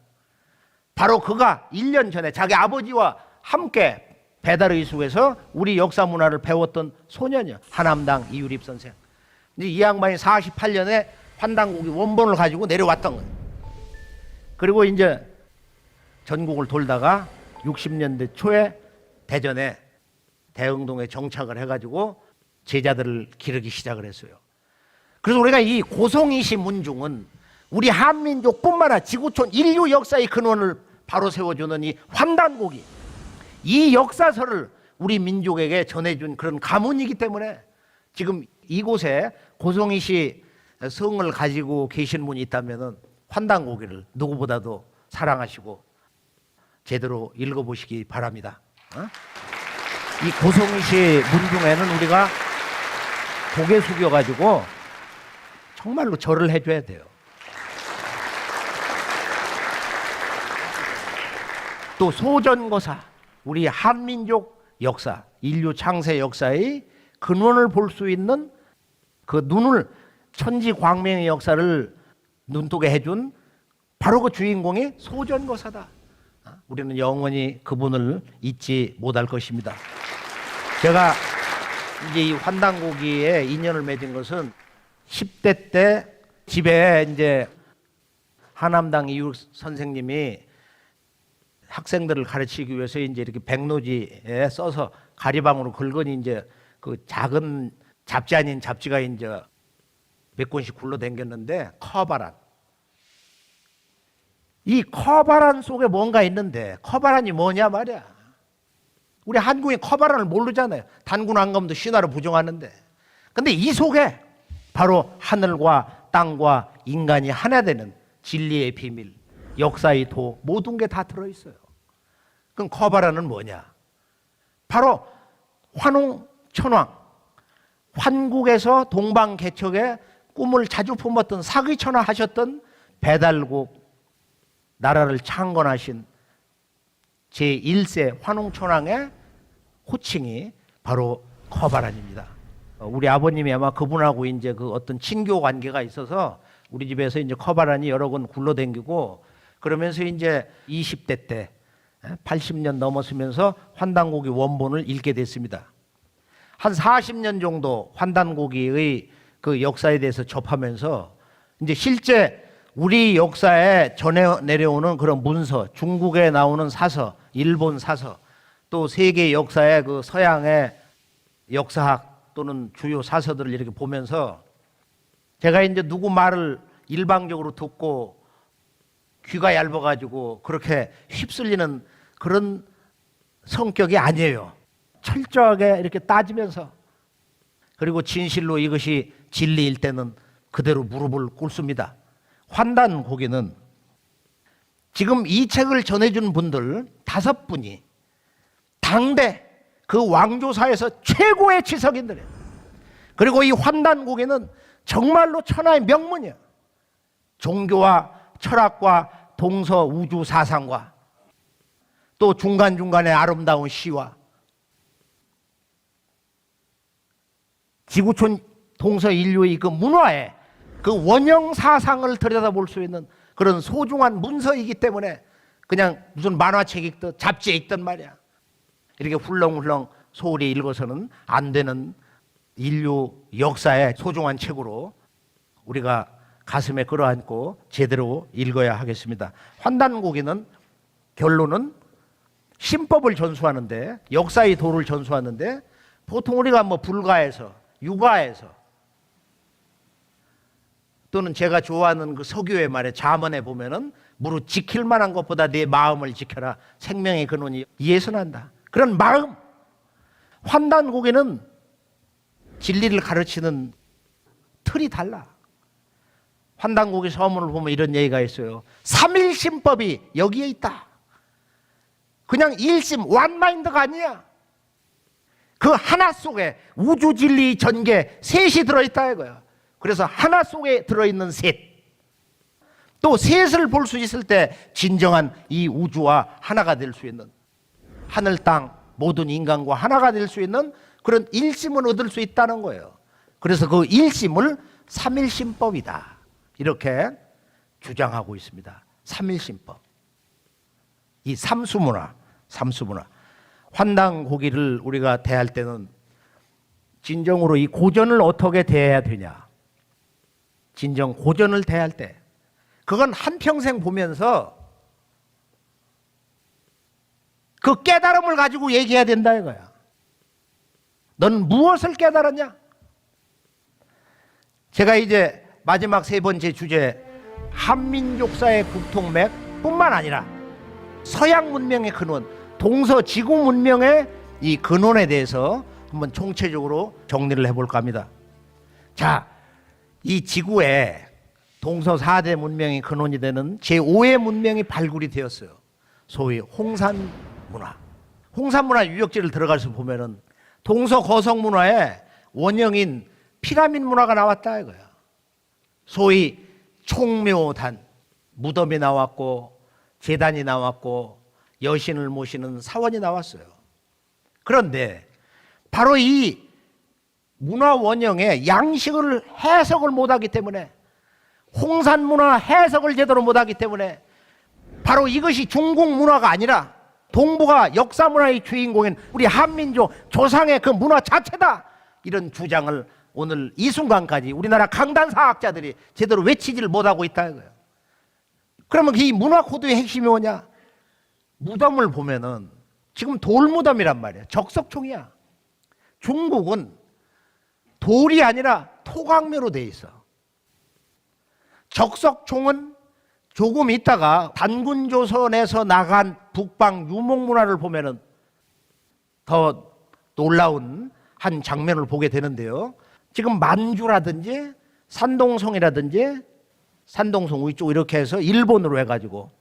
S2: 바로 그가 1년 전에 자기 아버지와 함께 배달의숙에서 우리 역사 문화를 배웠던 소년이야. 하남당 이유립 선생. 이제 이 양반이 48년에 환단고기 원본을 가지고 내려왔던 거예요. 그리고 이제 전국을 돌다가 60년대 초에 대전에 대흥동에 정착을 해가지고 제자들을 기르기 시작을 했어요. 그래서 우리가 이 고송이시 문중은 우리 한민족뿐만 아니라 지구촌 인류 역사의 근원을 바로 세워주는 이 환단고기, 이 역사서를 우리 민족에게 전해준 그런 가문이기 때문에 지금 이곳에 고송이시 성을 가지고 계신 분이 있다면 환단고기를 누구보다도 사랑하시고 제대로 읽어보시기 바랍니다. 이 고송이시 문중에는 우리가 고개 숙여가지고 정말로 절을 해줘야 돼요. 또 소전거사, 우리 한민족 역사, 인류 창세 역사의 근원을 볼 수 있는 그 눈을 천지광명의 역사를 눈뜨게 해준 바로 그 주인공이 소전거사다. 우리는 영원히 그분을 잊지 못할 것입니다. 제가 이제 이 환단고기에 인연을 맺은 것은 10대 때 집에 이제 하남당 이유 선생님이 학생들을 가르치기 위해서 이제 이렇게 백로지에 써서 가리방으로 긁으니 이제 그 작은 잡지 아닌 잡지가 이제 몇 권씩 굴러댕겼는데 커바란. 이 커바란 속에 뭔가 있는데 커바란이 뭐냐 말이야. 우리 한국인 커바란을 모르잖아요. 단군 안검도 신화로 부정하는데. 근데 이 속에 바로 하늘과 땅과 인간이 하나 되는 진리의 비밀, 역사의 도 모든 게 다 들어있어요. 그럼 커바란은 뭐냐? 바로 환웅 천왕, 환국에서 동방개척의 꿈을 자주 품었던 사기천화 하셨던 배달국 나라를 창건하신 제1세 환웅천왕의 호칭이 바로 커바란입니다. 우리 아버님이 아마 그분하고 이제 그 어떤 친교 관계가 있어서 우리 집에서 이제 커바란이 여러 권 굴러댕기고 그러면서 이제 20대 때 80년 넘었으면서 환단고기 원본을 읽게 됐습니다. 한 40년 정도 환단고기의 그 역사에 대해서 접하면서 이제 실제 우리 역사에 전해 내려오는 그런 문서, 중국에 나오는 사서, 일본 사서, 또 세계 역사의 그 서양의 역사학 또는 주요 사서들을 이렇게 보면서 제가 이제 누구 말을 일방적으로 듣고 귀가 얇아가지고 그렇게 휩쓸리는 그런 성격이 아니에요. 철저하게 이렇게 따지면서 그리고 진실로 이것이 진리일 때는 그대로 무릎을 꿇습니다. 환단고기는 지금 이 책을 전해준 분들 5분이 당대 그 왕조사에서 최고의 지석인들이에요. 그리고 이 환단고기는 정말로 천하의 명문이에요. 종교와 철학과 동서 우주 사상과 또 중간중간에 아름다운 시와 지구촌 동서 인류의 그 문화에 그 원형 사상을 들여다볼 수 있는 그런 소중한 문서이기 때문에 그냥 무슨 만화책 읽듯 잡지에 읽든 말이야. 이렇게 훌렁훌렁 소홀히 읽어서는 안 되는 인류 역사의 소중한 책으로 우리가 가슴에 끌어안고 제대로 읽어야 하겠습니다. 환단고기는 결론은 신법을 전수하는데 역사의 도를 전수하는데 보통 우리가 뭐 불가에서 육아에서 또는 제가 좋아하는 그 서교의 말에 잠언에 보면은 무릇 지킬 만한 것보다 내 마음을 지켜라. 생명의 근원이 이에서 난다. 그런 마음. 환단고개는 진리를 가르치는 틀이 달라. 환단고개 서문을 보면 이런 얘기가 있어요. 삼일심법이 여기에 있다. 그냥 일심 원마인드가 아니야. 그 하나 속에 우주 진리 전개 셋이 들어있다 이거야. 그래서 하나 속에 들어있는 셋. 또 셋을 볼 수 있을 때 진정한 이 우주와 하나가 될 수 있는, 하늘 땅 모든 인간과 하나가 될 수 있는 그런 일심을 얻을 수 있다는 거예요. 그래서 그 일심을 삼일심법이다 이렇게 주장하고 있습니다. 삼일심법. 이 삼수문화. 환단고기를 우리가 대할 때는 진정으로 이 고전을 어떻게 대해야 되냐. 진정 고전을 대할 때 그건 한평생 보면서 그 깨달음을 가지고 얘기해야 된다 이거야. 넌 무엇을 깨달았냐? 제가 이제 마지막 세 번째 주제, 한민족사의 국통맥 뿐만 아니라 서양 문명의 근원, 동서지구 문명의 이 근원에 대해서 한번 총체적으로 정리를 해볼까 합니다. 자, 이 지구에 동서 4대 문명의 근원이 되는 제5의 문명이 발굴이 되었어요. 소위 홍산 문화. 홍산 문화 유적지를 들어가서 보면은 동서 거성 문화의 원형인 피라미드 문화가 나왔다 이거야. 소위 총묘단, 무덤이 나왔고 제단이 나왔고 여신을 모시는 사원이 나왔어요. 그런데 바로 이 문화 원형의 양식을 해석을 못하기 때문에, 홍산 문화 해석을 제대로 못하기 때문에 바로 이것이 중국 문화가 아니라 동북아 역사 문화의 주인공인 우리 한민족 조상의 그 문화 자체다, 이런 주장을 오늘 이 순간까지 우리나라 강단사학자들이 제대로 외치지를 못하고 있다 이거예요. 그러면 이 문화 코드의 핵심이 뭐냐? 무덤을 보면은 지금 돌무덤이란 말이야. 적석총이야. 중국은 돌이 아니라 토광묘로 돼 있어. 적석총은 조금 있다가 단군조선에서 나간 북방 유목문화를 보면은 더 놀라운 한 장면을 보게 되는데요. 지금 만주라든지 산동성이라든지, 산동성 위쪽 이렇게 해서 일본으로 해가지고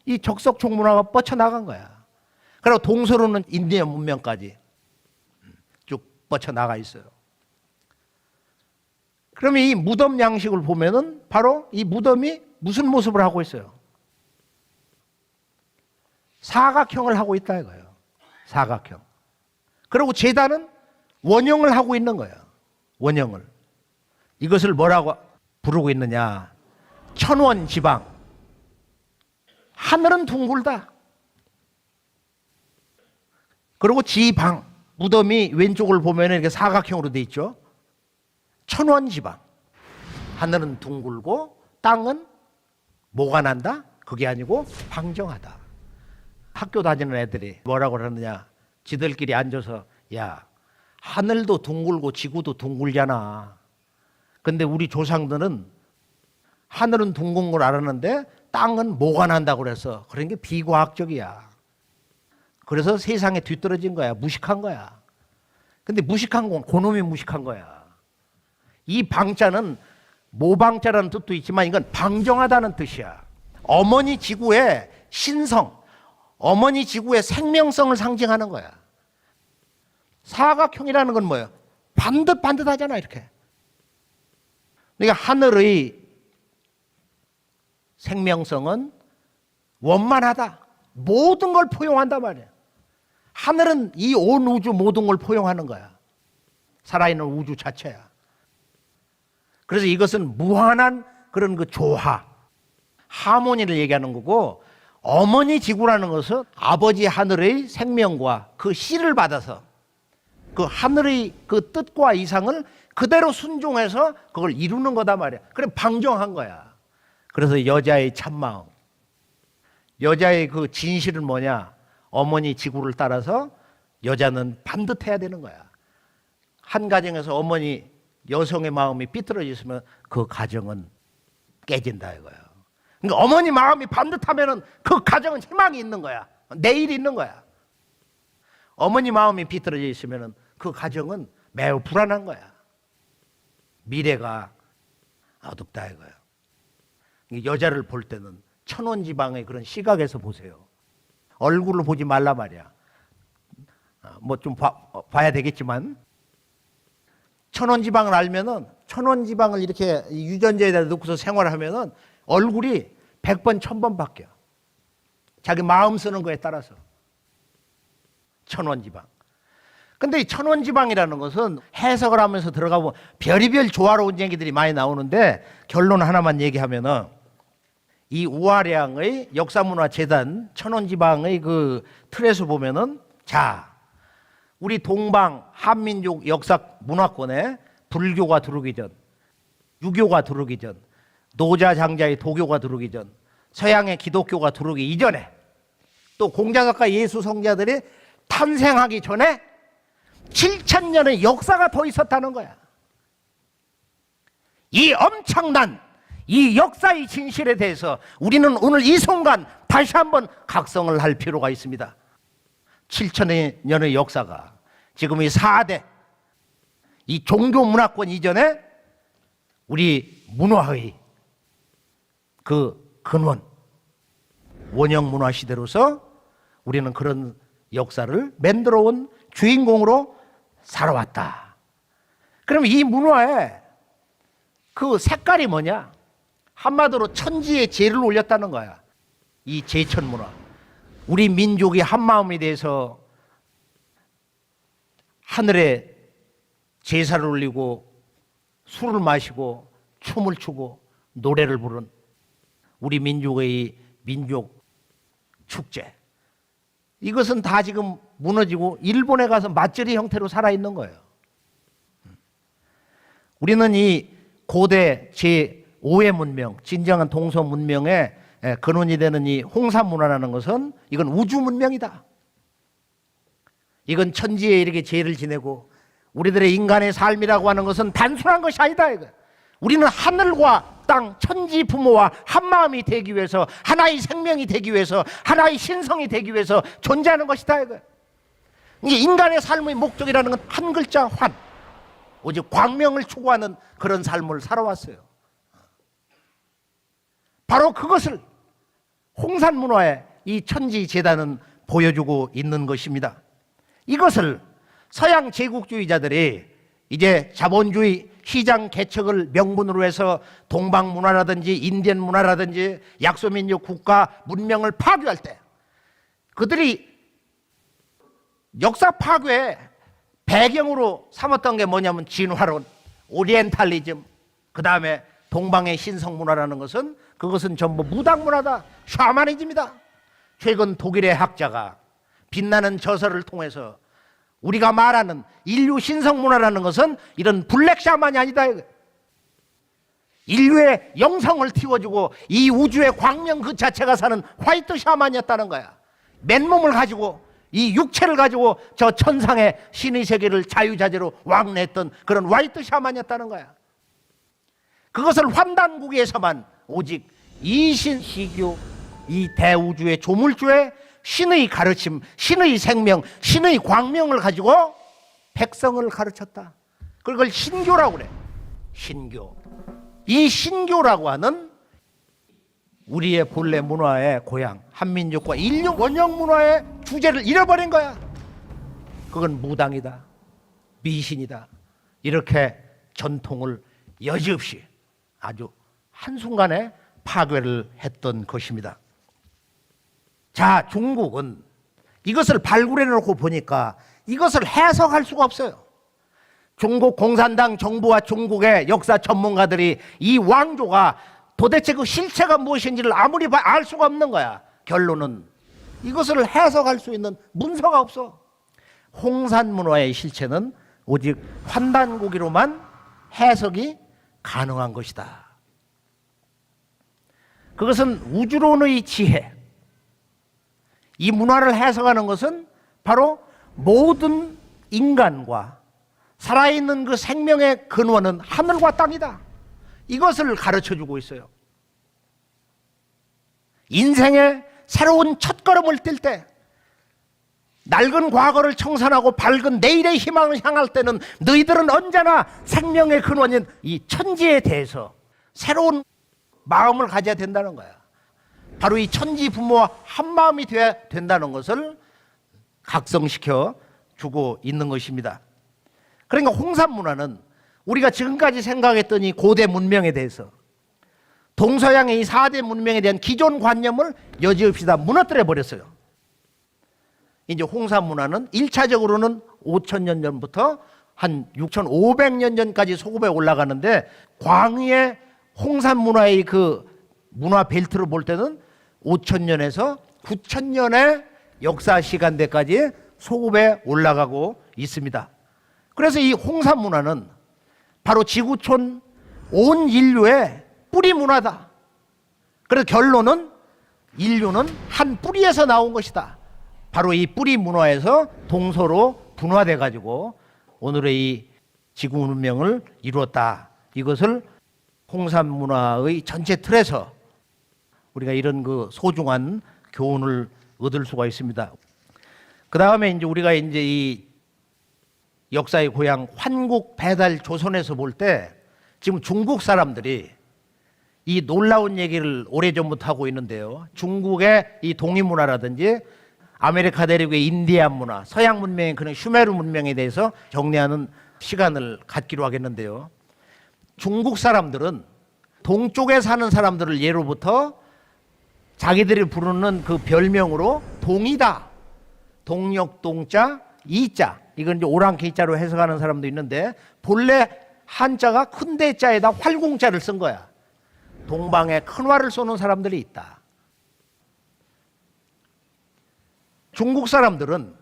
S2: 이 적석총 문화가 뻗쳐나간 거야. 그리고 동서로는 인디아 문명까지 쭉 뻗쳐나가 있어요. 그러면 이 무덤 양식을 보면은 바로 이 무덤이 무슨 모습을 하고 있어요? 사각형을 하고 있다 이거예요. 사각형. 그리고 제단은 원형을 하고 있는 거예요. 원형을. 이것을 뭐라고 부르고 있느냐? 천원지방. 하늘은 둥글다. 그리고 지방. 무덤이 왼쪽을 보면 이렇게 사각형으로 돼 있죠. 천원지방. 하늘은 둥글고 땅은 뭐가 난다? 그게 아니고 방정하다. 학교 다니는 애들이 뭐라고 그러느냐? 지들끼리 앉아서, 야, 하늘도 둥글고 지구도 둥글잖아. 근데 우리 조상들은 하늘은 둥근 걸 알았는데 땅은 뭐가 난다고 그래서 그런 게 비과학적이야. 그래서 세상에 뒤떨어진 거야. 무식한 거야. 근데 무식한 건 그놈이 무식한 거야. 이 방자는 모방자라는 뜻도 있지만 이건 방정하다는 뜻이야. 어머니 지구의 신성, 어머니 지구의 생명성을 상징하는 거야. 사각형이라는 건 뭐예요? 반듯반듯하잖아 이렇게. 그러니까 하늘의 생명성은 원만하다. 모든 걸 포용한단 말이야. 하늘은 이 온 우주 모든 걸 포용하는 거야. 살아있는 우주 자체야. 그래서 이것은 무한한 그런 그 조화, 하모니를 얘기하는 거고, 어머니 지구라는 것은 아버지 하늘의 생명과 그 씨를 받아서 그 하늘의 그 뜻과 이상을 그대로 순종해서 그걸 이루는 거다 말이야. 그래 방정한 거야. 그래서 여자의 참마음, 여자의 그 진실은 뭐냐? 어머니 지구를 따라서 여자는 반듯해야 되는 거야. 한 가정에서 어머니 여성의 마음이 삐뚤어졌으면 그 가정은 깨진다 이거야. 그러니까 어머니 마음이 반듯하면은 그 가정은 희망이 있는 거야. 내일이 있는 거야. 어머니 마음이 비틀어져 있으면은 그 가정은 매우 불안한 거야. 미래가 어둡다 이거야. 여자를 볼 때는 천원지방의 그런 시각에서 보세요. 얼굴을 보지 말라 말이야. 뭐 좀 봐야 되겠지만 천원지방을 알면은 천원지방을 이렇게 유전자에다 넣고서 생활하면은 얼굴이 100번 1000번 바뀌어. 자기 마음 쓰는 거에 따라서. 천원지방. 근데 이 천원지방이라는 것은 해석을 하면서 들어가보면 별의별 조화로운 얘기들이 많이 나오는데 결론 하나만 얘기하면은 이 우아량의 역사문화재단 천원지방의 그 틀에서 보면은 자, 우리 동방 한민족 역사 문화권에 불교가 들어오기 전, 유교가 들어오기 전, 노자장자의 도교가 들어오기 전, 서양의 기독교가 들어오기 이전에 또 공자작가 예수 성자들이 탄생하기 전에 7000년의 역사가 더 있었다는 거야. 이 엄청난 이 역사의 진실에 대해서 우리는 오늘 이 순간 다시 한번 각성을 할 필요가 있습니다. 7000년의 역사가 지금 이 4대 이 종교 문화권 이전에 우리 문화의 그 근원 원형 문화 시대로서 우리는 그런 역사를 만들어 온 주인공으로 살아왔다. 그럼 이 문화에 그 색깔이 뭐냐? 한마디로 천지의 제를 올렸다는 거야. 이 제천 문화. 우리 민족이 한마음에 대해서 하늘에 제사를 올리고 술을 마시고 춤을 추고 노래를 부른 우리 민족의 민족 축제. 이것은 다 지금 무너지고 일본에 가서 맛절이 형태로 살아있는 거예요. 우리는 이 고대 제5의 문명, 진정한 동서 문명의 근원이 되는 이 홍산 문화라는 것은 이건 우주 문명이다. 이건 천지에 이렇게 제를 지내고 우리들의 인간의 삶이라고 하는 것은 단순한 것이 아니다. 이거. 우리는 하늘과 땅, 천지 부모와 한마음이 되기 위해서 하나의 생명이 되기 위해서 하나의 신성이 되기 위해서 존재하는 것이다. 이거. 이게 인간의 삶의 목적이라는 건 한 글자 환. 오직 광명을 추구하는 그런 삶을 살아왔어요. 바로 그것을 홍산 문화의 이 천지 재단은 보여주고 있는 것입니다. 이것을 서양 제국주의자들이 이제 자본주의 시장 개척을 명분으로 해서 동방 문화라든지 인디언 문화라든지 약소민족 국가 문명을 파괴할 때 그들이 역사 파괴의 배경으로 삼았던 게 뭐냐면 진화론, 오리엔탈리즘, 그 다음에 동방의 신성 문화라는 것은 그것은 전부 무당 문화다, 샤머니즘이다. 최근 독일의 학자가 빛나는 저서를 통해서 우리가 말하는 인류 신성 문화라는 것은 이런 블랙 샤만이 아니다. 인류의 영성을 틔워주고 이 우주의 광명 그 자체가 사는 화이트 샤만이었다는 거야. 맨몸을 가지고 이 육체를 가지고 저 천상의 신의 세계를 자유자재로 왕래했던 그런 화이트 샤만이었다는 거야. 그것을 환단국에서만 오직 이신시교 이 대우주의 조물주의 신의 가르침, 신의 생명, 신의 광명을 가지고 백성을 가르쳤다. 그걸 신교라고 그래. 신교. 이 신교라고 하는 우리의 본래 문화의 고향, 한민족과 인류 원형 문화의 주제를 잃어버린 거야. 그건 무당이다, 미신이다. 이렇게 전통을 여지없이 아주 한순간에 파괴를 했던 것입니다. 자, 중국은 이것을 발굴해 놓고 보니까 이것을 해석할 수가 없어요. 중국 공산당 정부와 중국의 역사 전문가들이 이 왕조가 도대체 그 실체가 무엇인지를 아무리 알 수가 없는 거야. 결론은 이것을 해석할 수 있는 문서가 없어. 홍산 문화의 실체는 오직 환단고기로만 해석이 가능한 것이다. 그것은 우주론의 지혜, 이 문화를 해석하는 것은 바로 모든 인간과 살아있는 그 생명의 근원은 하늘과 땅이다. 이것을 가르쳐주고 있어요. 인생의 새로운 첫걸음을 뗄 때, 낡은 과거를 청산하고 밝은 내일의 희망을 향할 때는 너희들은 언제나 생명의 근원인 이 천지에 대해서 새로운 마음을 가져야 된다는 거야. 바로 이 천지 부모와 한 마음이 되어야 된다는 것을 각성시켜 주고 있는 것입니다. 그러니까 홍산 문화는 우리가 지금까지 생각했던 이 고대 문명에 대해서, 동서양의 이 4대 문명에 대한 기존 관념을 여지없이 다 무너뜨려 버렸어요. 이제 홍산 문화는 1차적으로는 5,000년 전부터 한 6,500년 전까지 소급에 올라가는데, 광의의 홍산 문화의 그 문화 벨트를 볼 때는 5,000년에서 9,000년의 역사 시간대까지 소급에 올라가고 있습니다. 그래서 이 홍산 문화는 바로 지구촌 온 인류의 뿌리 문화다. 그래서 결론은 인류는 한 뿌리에서 나온 것이다. 바로 이 뿌리 문화에서 동서로 분화돼 가지고 오늘의 이 지구 문명을 이루었다. 이것을 홍산 문화의 전체 틀에서 우리가 이런 그 소중한 교훈을 얻을 수가 있습니다. 그 다음에 이제 우리가 이제 이 역사의 고향 환국 배달 조선에서 볼 때 지금 중국 사람들이 이 놀라운 얘기를 오래전부터 하고 있는데요. 중국의 이 동이 문화라든지 아메리카 대륙의 인디안 문화, 서양 문명의 그런 슈메르 문명에 대해서 정리하는 시간을 갖기로 하겠는데요. 중국 사람들은 동쪽에 사는 사람들을 예로부터 자기들이 부르는 그 별명으로 동이다. 동력 동자, 이자. 이건 이제 오랑캐자로 해석하는 사람도 있는데, 본래 한자가 큰 대자에다 활공자를 쓴 거야. 동방에 큰 활을 쏘는 사람들이 있다. 중국 사람들은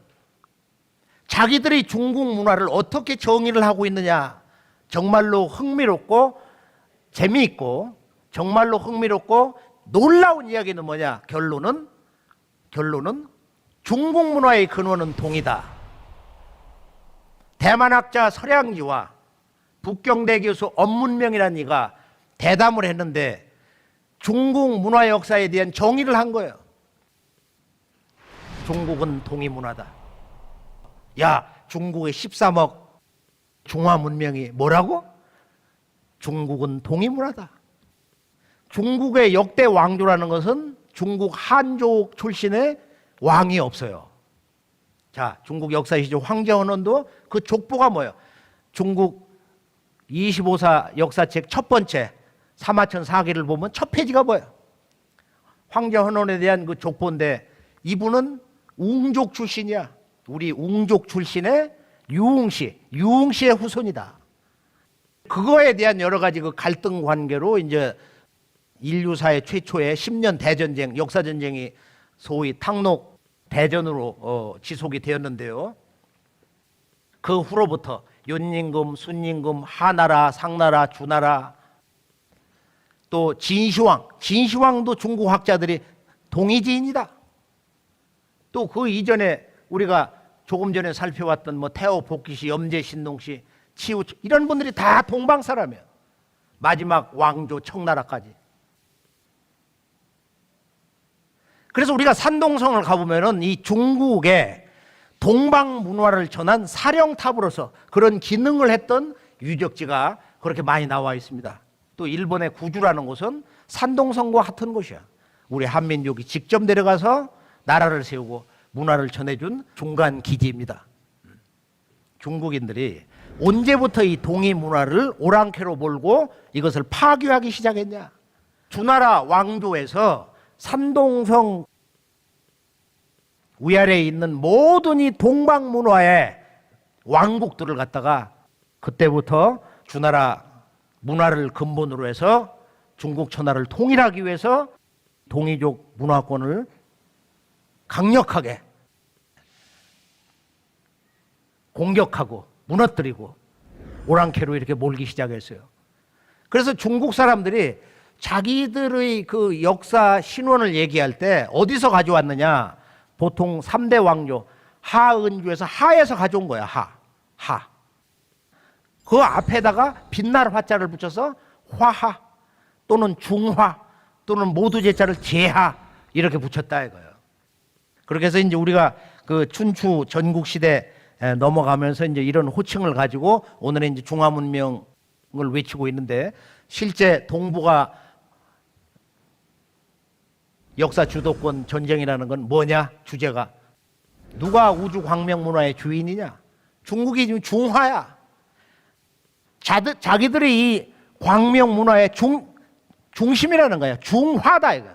S2: 자기들이 중국 문화를 어떻게 정의를 하고 있느냐, 정말로 흥미롭고 재미있고 정말로 흥미롭고 놀라운 이야기는 뭐냐? 결론은 중국 문화의 근원은 동이다. 대만학자 설양지와 북경대 교수 엄문명이라는 이가 대담을 했는데 중국 문화 역사에 대한 정의를 한 거예요. 중국은 동이 문화다. 야, 중국의 13억 중화 문명이 뭐라고? 중국은 동이 문화다. 중국의 역대 왕조라는 것은 중국 한족 출신의 왕이 없어요. 자, 중국 역사시죠. 황제헌원도 그 족보가 뭐예요? 중국 25사 역사책 첫 번째 사마천 사기를 보면 첫 페이지가 뭐예요? 황제헌원에 대한 그 족보인데, 이분은 웅족 출신이야. 우리 웅족 출신의 유웅시의 후손이다. 그거에 대한 여러 가지 그 갈등 관계로 이제 인류사의 최초의 10년 대전쟁, 역사전쟁이 소위 탕록 대전으로 지속이 되었는데요. 그 후로부터 윤임금, 순임금, 하나라, 상나라, 주나라, 또 진시황도 중국 학자들이 동이지인이다. 또 그 이전에 우리가 조금 전에 살펴봤던 뭐 태호 복기시, 염제 신동시, 치우, 이런 분들이 다 동방 사람이에요. 마지막 왕조 청나라까지. 그래서 우리가 산동성을 가보면은 이 중국의 동방 문화를 전한 사령탑으로서 그런 기능을 했던 유적지가 그렇게 많이 나와 있습니다. 또 일본의 구주라는 곳은 산동성과 같은 곳이야. 우리 한민족이 직접 내려가서 나라를 세우고 문화를 전해준 중간 기지입니다. 중국인들이 언제부터 이 동이 문화를 오랑캐로 몰고 이것을 파괴하기 시작했냐? 주나라 왕조에서 산동성 위아래에 있는 모든 이 동방 문화의 왕국들을 갖다가 그때부터 주나라 문화를 근본으로 해서 중국 천하를 통일하기 위해서 동이족 문화권을 강력하게 공격하고 무너뜨리고 오랑캐로 이렇게 몰기 시작했어요. 그래서 중국 사람들이 자기들의 그 역사 신원을 얘기할 때 어디서 가져왔느냐? 보통 3대 왕조 하은주에서 하에서 가져온 거야. 하. 그 앞에다가 빛날 화자를 붙여서 화하 또는 중화 또는 모두 제자를 제하 이렇게 붙였다 이거예요. 그렇게 해서 이제 우리가 그 춘추 전국 시대 넘어가면서 이제 이런 호칭을 가지고 오늘은 이제 중화 문명을 외치고 있는데, 실제 동북아 역사 주도권 전쟁이라는 건 뭐냐? 주제가 누가 우주 광명 문화의 주인이냐? 중국이 지금 중화야. 자기들이 이 광명 문화의 중심이라는 거야. 중화다 이거.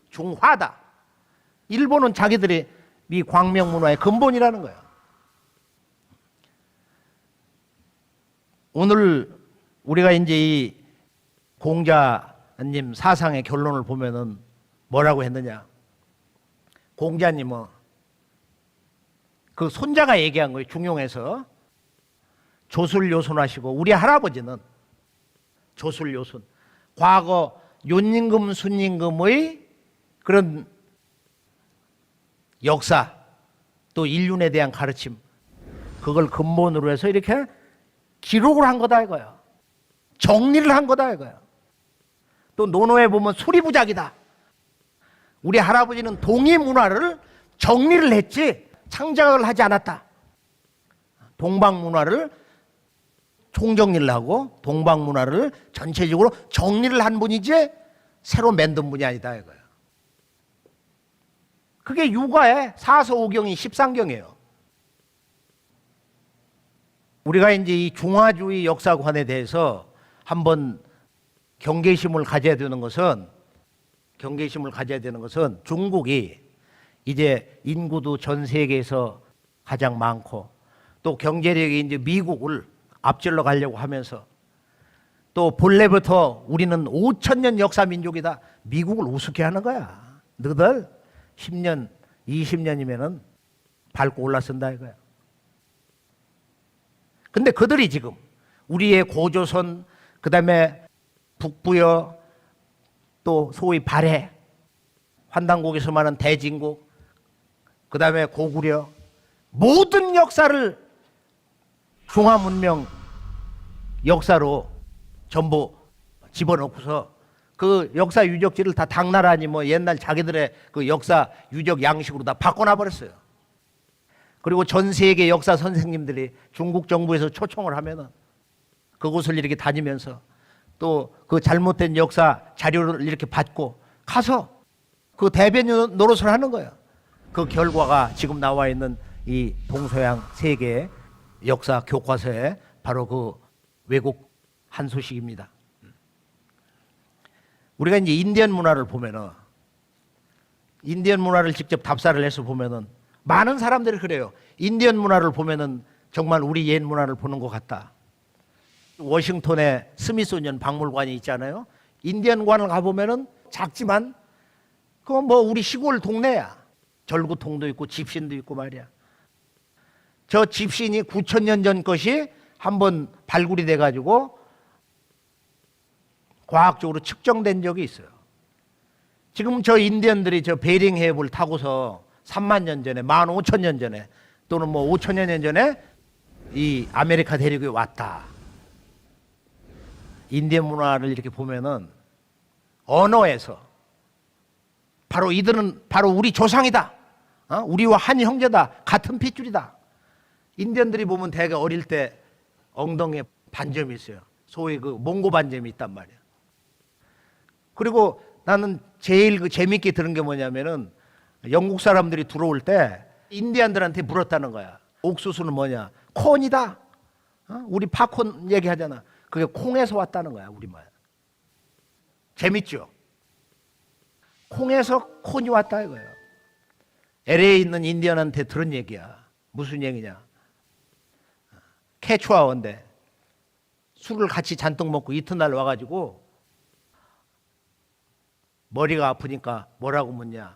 S2: 중화다. 일본은 자기들이 이 광명 문화의 근본이라는 거야. 오늘 우리가 이제 이 공자님 사상의 결론을 보면은 뭐라고 했느냐? 공자님은 그 손자가 얘기한 거예요. 중용에서 조술요순하시고, 우리 할아버지는 조술요순, 과거 윤임금, 순임금의 그런 역사 또 인륜에 대한 가르침, 그걸 근본으로 해서 이렇게 기록을 한 거다 이거야. 정리를 한 거다 이거야. 또 논어에 보면 수리부작이다. 우리 할아버지는 동이 문화를 정리를 했지 창작을 하지 않았다. 동방 문화를 총정리를 하고 동방 문화를 전체적으로 정리를 한 분이지 새로 만든 분이 아니다 이거야. 그게 육아의 사서오경이 13경이에요. 우리가 이제 이 중화주의 역사관에 대해서 한번 경계심을 가져야 되는 것은 중국이 이제 인구도 전 세계에서 가장 많고, 또 경제력이 이제 미국을 앞질러 가려고 하면서, 또 본래부터 우리는 5,000년 역사 민족이다. 미국을 우습게 하는 거야. 너희들 10년, 20년이면은 밟고 올라선다 이거야. 근데 그들이 지금 우리의 고조선, 그 다음에 북부여, 또 소위 발해, 환단국에서 말하는 대진국, 그 다음에 고구려, 모든 역사를 중화문명 역사로 전부 집어넣고서 그 역사 유적지를 다 당나라니 뭐 옛날 자기들의 그 역사 유적 양식으로 다 바꿔놔 버렸어요. 그리고 전 세계 역사 선생님들이 중국 정부에서 초청을 하면은 그곳을 이렇게 다니면서 또 그 잘못된 역사 자료를 이렇게 받고 가서 그 대변인 노릇을 하는 거예요. 그 결과가 지금 나와 있는 이 동서양 세계 역사 교과서에 바로 그 왜곡 한 소식입니다. 우리가 이제 인디언 문화를 보면은, 인디언 문화를 직접 답사를 해서 보면은 많은 사람들이 그래요. 인디언 문화를 보면은 정말 우리 옛 문화를 보는 것 같다. 워싱턴에 스미소니언 박물관이 있잖아요. 인디언관을 가보면은 작지만 그건 뭐 우리 시골 동네야. 절구통도 있고 집신도 있고 말이야. 저 집신이 9,000년 전 것이 한번 발굴이 돼가지고 과학적으로 측정된 적이 있어요. 지금 저 인디언들이 저 베링 해협을 타고서 3만 년 전에, 15,000년 전에, 또는 뭐 5,000여 년 전에 이 아메리카 대륙에 왔다. 인디언 문화를 이렇게 보면은 언어에서 바로 이들은 바로 우리 조상이다. 우리와 한 형제다. 같은 핏줄이다. 인디언들이 보면 대개 어릴 때 엉덩이에 반점이 있어요. 소위 그 몽고 반점이 있단 말이야. 그리고 나는 제일 그 재밌게 들은 게 뭐냐면은 영국 사람들이 들어올 때 인디안들한테 물었다는 거야. 옥수수는 뭐냐? 콘이다. 우리 팝콘 얘기하잖아. 그게 콩에서 왔다는 거야, 우리말. 재밌죠? 콩에서 콘이 왔다 이거예요. LA에 있는 인디언한테 들은 얘기야. 무슨 얘기냐? 캐추아어인데 술을 같이 잔뜩 먹고 이튿날 와가지고 머리가 아프니까 뭐라고 묻냐?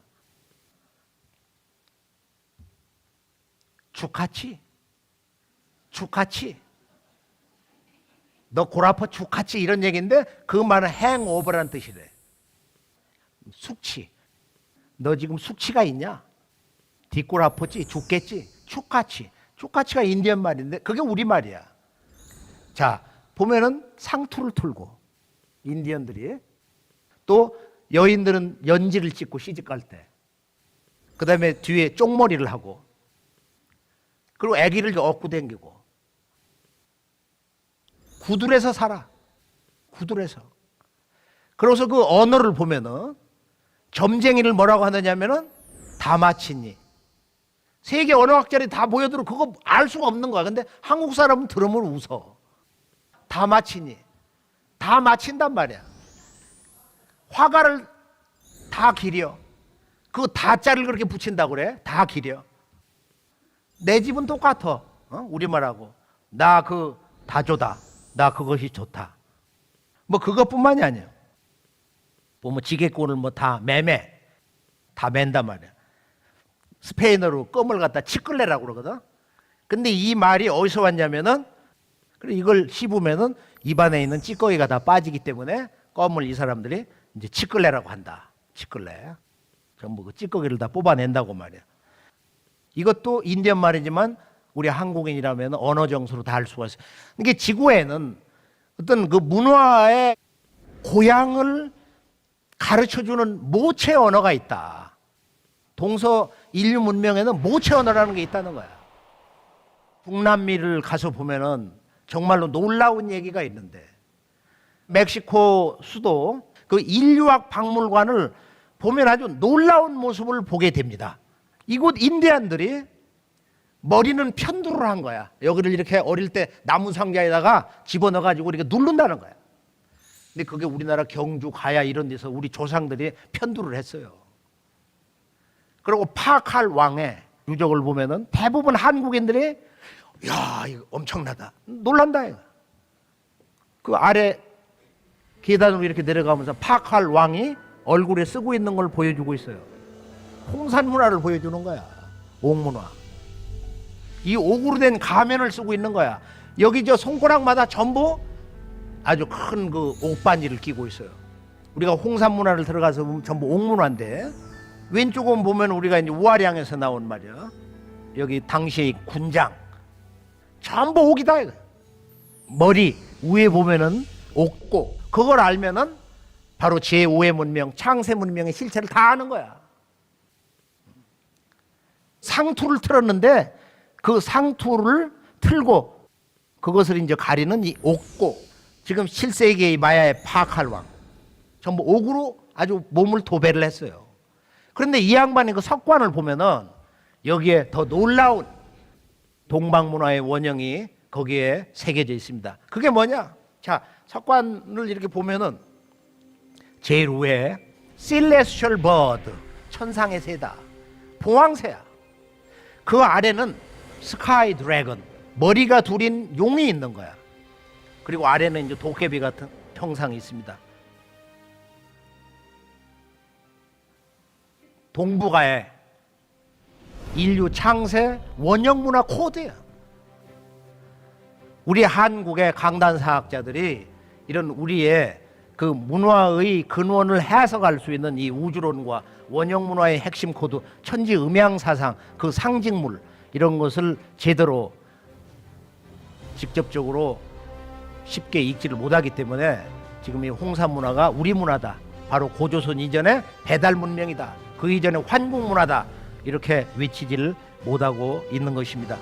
S2: 죽같이? 죽같이? 너 골 아파 죽같이? 이런 얘기인데 그 말은 행오버라는 뜻이래. 숙취. 너 지금 숙취가 있냐? 뒷골 아팠지? 죽겠지? 죽같이. 죽같이가 인디언 말인데 그게 우리 말이야. 자, 보면은 상투를 틀고 인디언들이, 또 여인들은 연지를 찍고 시집갈 때, 그 다음에 뒤에 쪽머리를 하고, 그리고 아기를 업고 댕기고, 구둘에서 살아. 구둘에서. 그래서 그 언어를 보면은 점쟁이를 뭐라고 하느냐면은 다마치니. 세계 언어학자들이 다 모여들어 그거 알 수가 없는 거야. 근데 한국 사람은 들으면 웃어. 다마치니. 다 맞힌단 말이야. 화가를 다 기려. 그 다자를 그렇게 붙인다고 그래. 다 기려. 내 집은 똑같아. 우리말하고. 나 그 다조다. 나 그것이 좋다. 뭐 그것뿐만이 아니에요. 보면 지게꾼을 뭐 다 매매. 다 맨단 말이야. 스페인어로 껌을 갖다 치끌레라고 그러거든. 근데 이 말이 어디서 왔냐면은, 이걸 씹으면은 입안에 있는 찌꺼기가 다 빠지기 때문에 껌을 이 사람들이 이제 치끌레라고 한다. 치끌레. 전부 그 찌꺼기를 다 뽑아낸다고 말이야. 이것도 인디언 말이지만 우리 한국인이라면 언어 정서로 다 알 수가 있어요. 이게 지구에는 어떤 그 문화의 고향을 가르쳐주는 모체 언어가 있다. 동서 인류 문명에는 모체 언어라는 게 있다는 거야. 북남미를 가서 보면은 정말로 놀라운 얘기가 있는데, 멕시코 수도 그 인류학 박물관을 보면 아주 놀라운 모습을 보게 됩니다. 이곳 인디안들이 머리는 편두를 한 거야. 여기를 이렇게 어릴 때 나무 상자에다가 집어넣어가지고 이렇게 누른다는 거야. 근데 그게 우리나라 경주, 가야 이런 데서 우리 조상들이 편두를 했어요. 그리고 파칼 왕의 유적을 보면은 대부분 한국인들이 야, 이거 엄청나다. 놀란다, 이거. 그 아래 계단으로 이렇게 내려가면서 파칼 왕이 얼굴에 쓰고 있는 걸 보여주고 있어요. 홍산 문화를 보여주는 거야. 옥문화. 이 옥으로 된 가면을 쓰고 있는 거야. 여기 저 손가락마다 전부 아주 큰 그 옥반지를 끼고 있어요. 우리가 홍산 문화를 들어가서 보면 전부 옥문화인데, 왼쪽은 보면 우리가 이제 우아량에서 나온 말이야. 여기 당시의 군장. 전부 옥이다, 이거. 머리 위에 보면은 옥고. 그걸 알면은 바로 제5의 문명, 창세 문명의 실체를 다 아는 거야. 상투를 틀었는데 그 상투를 틀고 그것을 이제 가리는 이 옥고. 지금 7세기의 마야의 파칼왕. 전부 옥으로 아주 몸을 도배를 했어요. 그런데 이 양반의 그 석관을 보면은 여기에 더 놀라운 동방문화의 원형이 거기에 새겨져 있습니다. 그게 뭐냐? 자, 석관을 이렇게 보면은 제일 위에 Celestial Bird, 천상의 새다. 봉황새야. 그 아래는 Sky Dragon, 머리가 둘인 용이 있는 거야. 그리고 아래는 이제 도깨비 같은 형상이 있습니다. 동북아의 인류 창세 원형 문화 코드야. 우리 한국의 강단사학자들이 이런 우리의 그 문화의 근원을 해석할 수 있는 이 우주론과 원형 문화의 핵심 코드, 천지 음양 사상, 그 상징물, 이런 것을 제대로 직접적으로 쉽게 읽지를 못하기 때문에 지금 이 홍산 문화가 우리 문화다. 바로 고조선 이전의 배달 문명이다. 그 이전의 환국 문화다. 이렇게 외치지를 못하고 있는 것입니다.